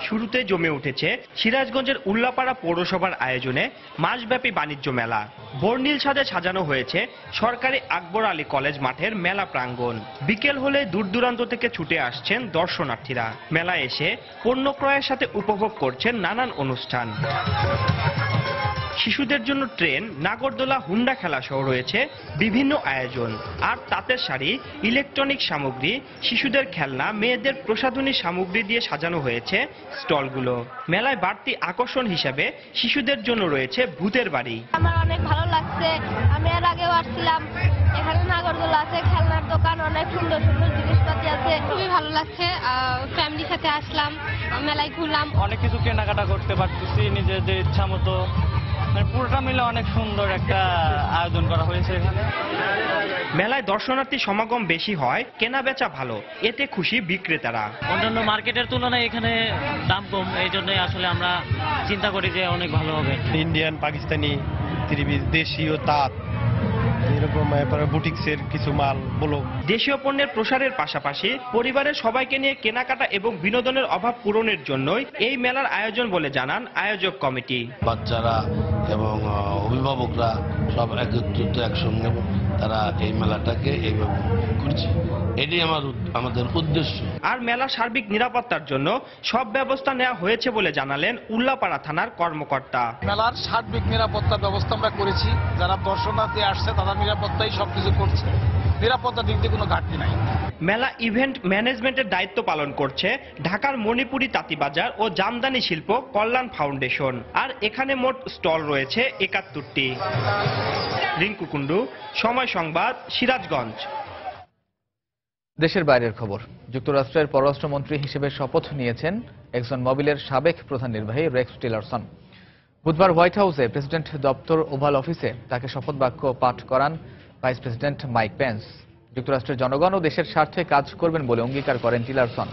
শুরুতে জমে উঠেছে সিরাজগঞ্জের উল্লাপাড়া পৌরসভার আয়োজনে মাসব্যাপী বাণিজ্য মেলা। বর্ণিল সাজে সাজানো হয়েছে সরকারি আকবর আলী কলেজ মাঠের মেলা প্রাঙ্গণ। বিকেল হলে দূর দূরান্ত থেকে ছুটে আসছেন দর্শনার্থীরা। মেলায় এসে পণ্য ক্রয়ের সাথে উপভোগ করছেন নানান অনুষ্ঠান। শিশুদের জন্য ট্রেন, নাগরদোলা, হুন্ডা খেলা সহ রয়েছে বিভিন্ন আয়োজন। আর তাঁতের শাড়ি, ইলেকট্রনিক সামগ্রী, শিশুদের খেলনা, মেয়েদের প্রসাধনী সামগ্রী দিয়ে সাজানো হয়েছে স্টলগুলো। মেলায় বাড়তি আকর্ষণ হিসেবে শিশুদের জন্য রয়েছে ভূতের বাড়ি। আমার অনেক ভালো লাগছে, আমি এর আগেও আসছিলাম। এখানে নাগরদোলা আছে, খেলনার দোকান, অনেক সুন্দর সুন্দর জিনিসপাতি আছে, খুবই ভালো লাগছে। ফ্যামিলির সাথে আসলাম, মেলায় ঘুরলাম, অনেক কিছু কেনাকাটা করতে পারতেছি নিজেদের ইচ্ছা মতো। পুরোটা মিলে অনেক সুন্দর একটা আয়োজন করা হয়েছে এখানে। মেলায় দর্শনার্থী সমাগম বেশি হয়, কেনা বেচা ভালো, এতে খুশি বিক্রেতারা। অন্যান্য মার্কেটের তুলনায় এখানে দাম কম, এই জন্য আসলে আমরা চিন্তা করি যে অনেক ভালো হবে। ইন্ডিয়ান, পাকিস্তানি, দেশীয় তাঁত এরকম বুটিক্সের কিছু মাল বলো। দেশীয় পণ্যের প্রসারের পাশাপাশি পরিবারের সবাইকে নিয়ে কেনাকাটা এবং বিনোদনের অভাব পূরণের জন্যই এই মেলার আয়োজন বলে জানান আয়োজক কমিটি। বাচ্চারা এবং অভিভাবকরা সব একত্রিত একসঙ্গে তারা এই মেলাটাকে এইভাবে করছে, এটাই আমাদের উদ্দেশ্য। আর মেলার সার্বিক নিরাপত্তার জন্য সব ব্যবস্থা নেওয়া হয়েছে বলে জানালেন উল্লাপাড়া থানার কর্মকর্তা। মেলার সার্বিক নিরাপত্তার ব্যবস্থা আমরা করেছি, যারা দর্শনার্থী আসছে তাদের নিরাপত্তাই সবকিছু করছে, নিরাপত্তার দিক দিয়ে কোনো ঘাটতি নাই। মেলা ইভেন্ট ম্যানেজমেন্টের দায়িত্ব পালন করছে ঢাকার মণিপুরি তাঁতিবাজার ও জামদানি শিল্প কল্যাণ ফাউন্ডেশন। আর এখানে মোট স্টল রয়েছে ৭১টি। রিঙ্কু কুন্ডু, সময় সংবাদ, সিরাজগঞ্জ। দেশের বাইরের খবর। যুক্তরাষ্ট্রের পররাষ্ট্রমন্ত্রী হিসেবে শপথ নিয়েছেন এক্সন মোবিলের সাবেক প্রধান নির্বাহী রেক্স টিলারসন। বুধবার হোয়াইট হাউসে প্রেসিডেন্ট দপ্তর ওভাল অফিসে তাকে শপথ বাক্য পাঠ করান ভাইস প্রেসিডেন্ট মাইক পেন্স। যুক্তরাষ্ট্রের জনগণ ও দেশের স্বার্থে কাজ করবেন বলে অঙ্গীকার করেন টিলারসন।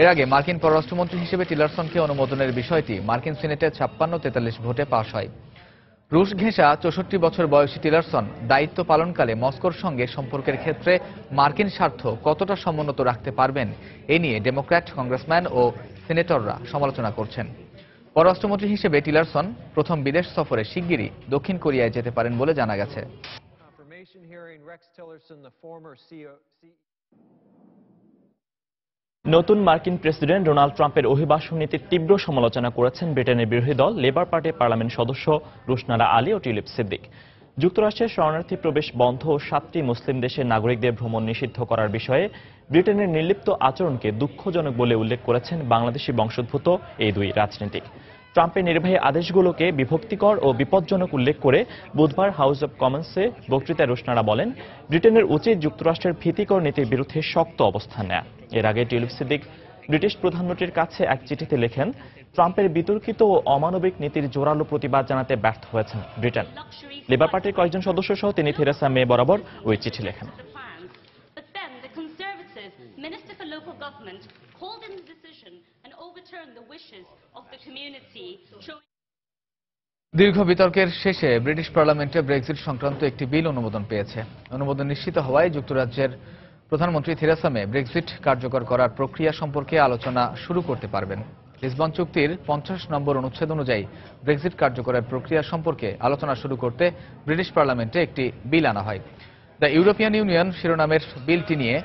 এর আগে মার্কিন পররাষ্ট্রমন্ত্রী হিসেবে টিলারসনকে অনুমোদনের বিষয়টি মার্কিন সিনেটে 56-43 ভোটে পাশ হয়। রুশ ঘেঁষা 64 বছর বয়সী টিলারসন দায়িত্ব পালনকালে মস্কোর সঙ্গে সম্পর্কের ক্ষেত্রে মার্কিন স্বার্থ কতটা সমুন্নত রাখতে পারবেন এ নিয়ে ডেমোক্র্যাট কংগ্রেসম্যান ও সিনেটররা সমালোচনা করছেন। পররাষ্ট্রমন্ত্রী হিসেবে টিলারসন প্রথম বিদেশ সফরে শিগগিরই দক্ষিণ কোরিয়ায় যেতে পারেন বলে জানা গেছে। নতুন মার্কিন প্রেসিডেন্ট ডোনাল্ড ট্রাম্পের অভিবাসন নীতির তীব্র সমালোচনা করেছেন ব্রিটেনের বিরোধী দল লেবার পার্টির পার্লামেন্ট সদস্য রুশনারা আলী ও টিউলিপ সিদ্দিক। যুক্তরাষ্ট্রের শরণার্থী প্রবেশ বন্ধ ও 7টি মুসলিম দেশের নাগরিকদের ভ্রমণ নিষিদ্ধ করার বিষয়ে ব্রিটেনের নির্লিপ্ত আচরণকে দুঃখজনক বলে উল্লেখ করেছেন বাংলাদেশি বংশোদ্ভূত এই দুই রাজনীতিক। ট্রাম্পের নির্বাহী আদেশগুলোকে বিভক্তিকর ও বিপজ্জনক উল্লেখ করে বুধবার হাউস অব কমন্সে বক্তৃতায় রুশনারা বলেন, ব্রিটেনের উচিত যুক্তরাষ্ট্রের ভীতিকর নীতির বিরুদ্ধে শক্ত অবস্থান নেয়া। এর আগে টিউলিপ সিদ্দিক ব্রিটিশ প্রধানমন্ত্রীর কাছে এক চিঠিতে লেখেন, ট্রাম্পের বিতর্কিত ও অমানবিক নীতির জোরালো প্রতিবাদ জানাতে ব্যর্থ হয়েছেন ব্রিটেন। লেবার পার্টির কয়েকজন সদস্য সহ তিনি থেরেসা মে বরাবর ওই চিঠি লেখেন। দীর্ঘ বিতর্কের শেষে ব্রিটিশ পার্লামেন্টে ব্রেক্সিট সংক্রান্ত একটি বিল অনুমোদন পেয়েছে। অনুমোদন নিশ্চিত হওয়ায় যুক্তরাজ্যের প্রধানমন্ত্রী থেরেসা মে ব্রেক্সিট কার্যকর করার প্রক্রিয়া সম্পর্কে আলোচনা শুরু করতে পারবেন। লিসবন চুক্তির 50 নম্বর অনুচ্ছেদ অনুযায়ী ব্রেক্সিট কার্যকরের প্রক্রিয়া সম্পর্কে আলোচনা শুরু করতে ব্রিটিশ পার্লামেন্টে একটি বিল আনা হয়। দ্য ইউরোপিয়ান ইউনিয়ন শিরোনামের বিলটি নিয়ে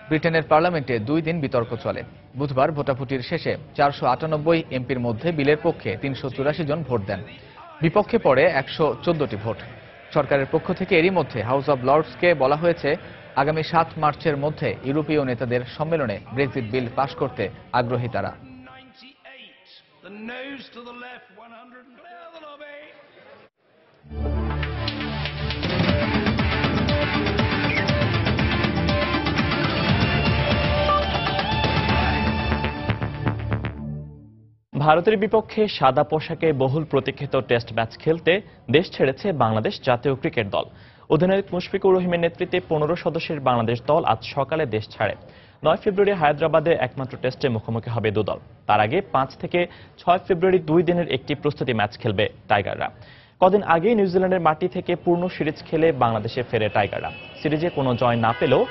ব্রিটেনের পার্লামেন্টে 2 দিন বিতর্ক চলে। বুধবার ভোটাভুটির শেষে 498 এমপির মধ্যে বিলের পক্ষে 384 জন ভোট দেন, বিপক্ষে পড়ে 114টি ভোট। সরকারের পক্ষ থেকে এরই মধ্যে হাউস অব লর্ডসকে বলা হয়েছে আগামী 7 মার্চের মধ্যে ইউরোপীয় নেতাদের সম্মেলনে ব্রেক্সিট বিল পাশ করতে আগ্রহী তারা। ভারতের বিপক্ষে সাদা পোশাকে বহুল প্রতীক্ষিত টেস্ট ম্যাচ খেলতে দেশ ছেড়েছে বাংলাদেশ জাতীয় ক্রিকেট দল। অধিনায়ক মুশফিকুর রহিমের নেতৃত্বে 15 সদস্যের বাংলাদেশ দল আজ সকালে দেশ ছাড়ে। 9 ফেব্রুয়ারি হায়দ্রাবাদে একমাত্র টেস্টে মুখোমুখি হবে দুদল। তার আগে 5 থেকে 6 ফেব্রুয়ারি 2 দিনের একটি প্রস্তুতি ম্যাচ খেলবে টাইগাররা। কদিন আগেই নিউজিল্যান্ডের মাটি থেকে পূর্ণ সিরিজ খেলে বাংলাদেশে ফেরে টাইগাররা। সিরিজে কোনো জয় না পেলেও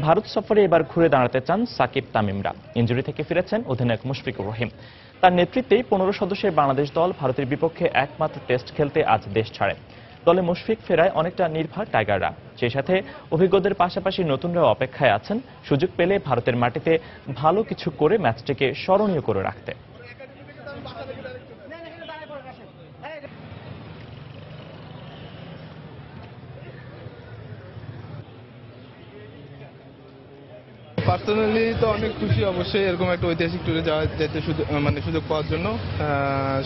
ভারত সফরে এবার ঘুরে দাঁড়াতে চান সাকিব তামিমরা। ইনজুরি থেকে ফিরেছেন অধিনায়ক মুশফিকুর রহিম। তার নেতৃত্বেই 15 সদস্যের বাংলাদেশ দল ভারতের বিপক্ষে একমাত্র টেস্ট খেলতে আজ দেশ ছাড়ে। দলে মুশফিক ফেরায় অনেকটা নির্ভর টাইগাররা। সেই সাথে অভিজ্ঞদের পাশাপাশি নতুনরাও অপেক্ষায় আছেন সুযোগ পেলে ভারতের মাটিতে ভালো কিছু করে ম্যাচটিকে স্মরণীয় করে রাখতে। পার্সোনালি তো অনেক খুশি অবশ্যই এরকম একটা ঐতিহাসিক ট্যুরে যেতে সুযোগ পাওয়ার জন্য।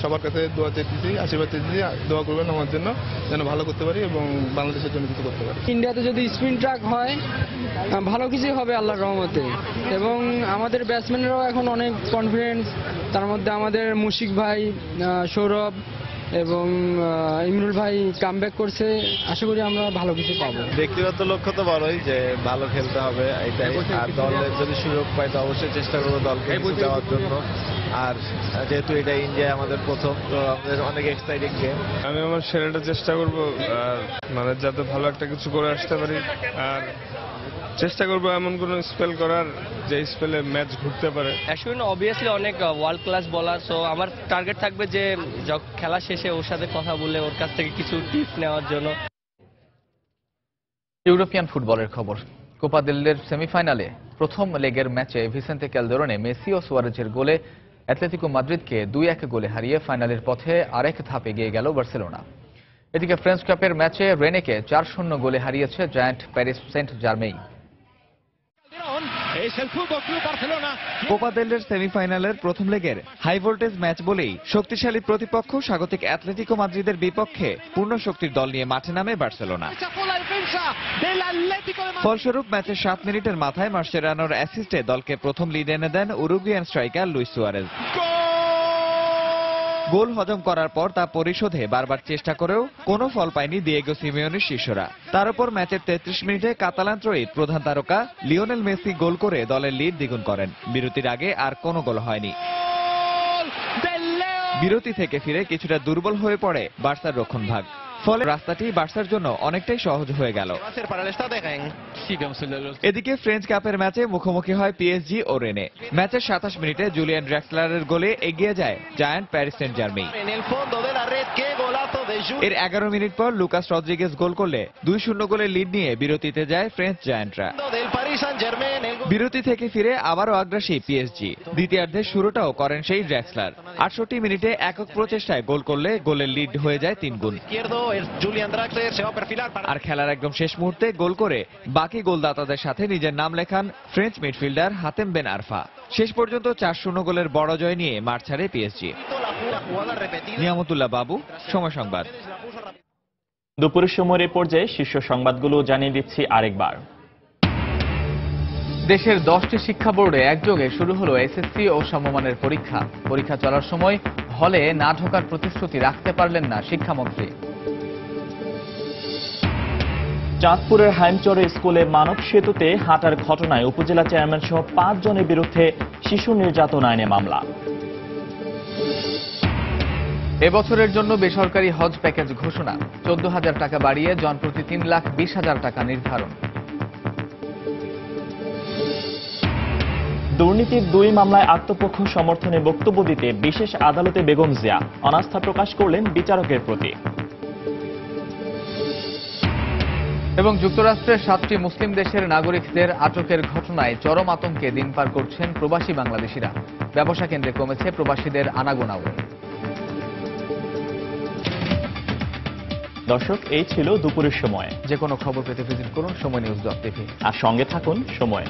সবার কাছে দোয়া চাইতেছি, আশীর্বাদ চাইতেছি, দোয়া করবেন আমার জন্য যেন ভালো করতে পারি এবং বাংলাদেশের জন্য কিছু করতে পারি। ইন্ডিয়াতে যদি স্পিন ট্র্যাক হয় ভালো কিছুই হবে আল্লাহর রহমতে, এবং আমাদের ব্যাটসম্যানরাও এখন অনেক কনফিডেন্স। তার মধ্যে আমাদের মুশিক ভাই, সৌরভ এবং ইমরুল ভাই কামব্যাক করছে। আশা করি আমরা ভালো কিছু পাবো। ব্যক্তিগত লক্ষ্য তো বড়ই যে ভালো খেলতে হবে এটাই, আর দলের যদি সুযোগ পাই তো অবশ্যই চেষ্টা করবো দলকে দেওয়ার জন্য। আর যেহেতু এটা ইন্ডিয়া আমাদের প্রথম, তো আমাদের অনেক এক্সাইটিং গেম। আমি আমার সেরাটা চেষ্টা করব, আর মানে যাতে ভালো একটা কিছু করে আসতে পারি, আর চেষ্টা করবো এমন কোন স্পেল করার যে স্পেলে ম্যাচ ঘুরতে পারে। অ্যাশুইন অবভিয়াসলি অনেক ওয়ার্ল্ড ক্লাস বলার, সো আমার টার্গেট থাকবে যে খেলা শেষে ওর সাথে কথা বলে ওর কাছ থেকে কিছু টিপস নেওয়ার জন্য। ইউরোপিয়ান ফুটবলের খবর। কোপা দেল রের সেমিফাইনালে প্রথম লেগের ম্যাচে ভিসেন্তে ক্যালদেরনে মেসি ও সুয়ারেজের গোলে অ্যাটলেটিকো মাদ্রিদকে 2-1 গোলে হারিয়ে ফাইনালের পথে আরেক ধাপ এগিয়ে গেল বার্সেলোনা। এদিকে ফ্রেঞ্চ কাপের ম্যাচে রেনেকে 4-0 গোলে হারিয়েছে giant Paris Saint Germain. Copa del রের সেমিফাইনালের প্রথম লেগের হাই ভোল্টেজ ম্যাচ বলেই শক্তিশালী প্রতিপক্ষ স্বাগতিক অ্যাটলেটিকো মাদ্রিদের বিপক্ষে পূর্ণ শক্তির দল নিয়ে মাঠে নামে বার্সেলোনা। ফলস্বরূপ ম্যাচের 7 মিনিটের মাথায় মার্চেরানোর অ্যাসিস্টে দলকে প্রথম লিড এনে দেন উরুগুয়ান স্ট্রাইকার লুইস সুয়ারেজ। গোল হজম করার পর তা পরিশোধে বারবার চেষ্টা করেও কোনো ফল পায়নি দিয়েগো সিমিওনের শিষ্যরা। তার উপর ম্যাচের 33 মিনিটে কাতালান ত্রয়ীর প্রধান তারকা লিওনেল মেসি গোল করে দলের লিড দ্বিগুণ করেন। বিরতির আগে আর কোনো গোল হয়নি। বিরতি থেকে ফিরে কিছুটা দুর্বল হয়ে পড়ে বার্সার রক্ষণভাগ, ফলে রাস্তাটি বার্সার জন্য অনেকটাই সহজ হয়ে গেল। এদিকে ফ্রেঞ্চ কাপের ম্যাচে মুখোমুখি হয় পিএসজি ও রেনে। ম্যাচের 27 মিনিটে জুলিয়ান ড্রাক্সলারের গোলে এগিয়ে যায় জায়ান্ট প্যারিস সেন্ট জার্মেই। এর 11 মিনিট পর লুকাস রদ্রিগেজ গোল করলে 2-0 গোলে লিড নিয়ে বিরতিতে যায় ফ্রেঞ্চ জায়ান্টরা। বিরতি থেকে ফিরে আবারও আগ্রাসী পিএসজি। দ্বিতীয়ার্ধের শুরুটাও করেন সেই ড্রাক্সলার। 68 মিনিটে একক প্রচেষ্টায় গোল করলে গোলের লিড হয়ে যায় 3 গুণ। আর খেলার একদম শেষ মুহূর্তে গোল করে বাকি গোলদাতাদের সাথে নিজের নাম লেখান French midfielder Hatem Ben Arfa. শেষ পর্যন্ত 4-0 গোলের বড় জয় নিয়ে মাঠ ছাড়ে পিএসজি। নিয়ামতুল্লাহ বাবু, সময় সংবাদ। দুপুরের সময়ের এই পর্যায়ে শীর্ষ সংবাদগুলো জানিয়ে দিচ্ছি আরেকবার। দেশের 10টি শিক্ষা বোর্ডে একযোগে শুরু হলো এসএসসি ও সমমানের পরীক্ষা। পরীক্ষা চলার সময় হলে না ঢোকার প্রতিশ্রুতি রাখতে পারলেন না শিক্ষামন্ত্রী। চাঁদপুরের হাইমচরে স্কুলে মানব সেতুতে হাঁটার ঘটনায় উপজেলা চেয়ারম্যান সহ 5 জনের বিরুদ্ধে শিশু নির্যাতন আইনে মামলা। এবছরের জন্য বেসরকারি হজ প্যাকেজ ঘোষণা, 14,000 টাকা বাড়িয়ে জনপ্রতি 3,20,000 টাকা নির্ধারণ। দুর্নীতির 2 মামলায় আত্মপক্ষ সমর্থনে বক্তব্য দিতে বিশেষ আদালতে বেগম জিয়া অনাস্থা প্রকাশ করলেন বিচারকের প্রতি। এবং যুক্তরাষ্ট্রের 7টি মুসলিম দেশের নাগরিকদের আটকের ঘটনায় চরম আতঙ্কে দিন পার করছেন প্রবাসী বাংলাদেশিরা। ব্যবসা কেন্দ্রে কমেছে প্রবাসীদের আনাগোনাও। দর্শক, এই ছিল দুপুরের সময়। যে কোনো খবর পেতে ভিজিট করুন সময় নিউজ.tv আর সঙ্গে থাকুন সময়।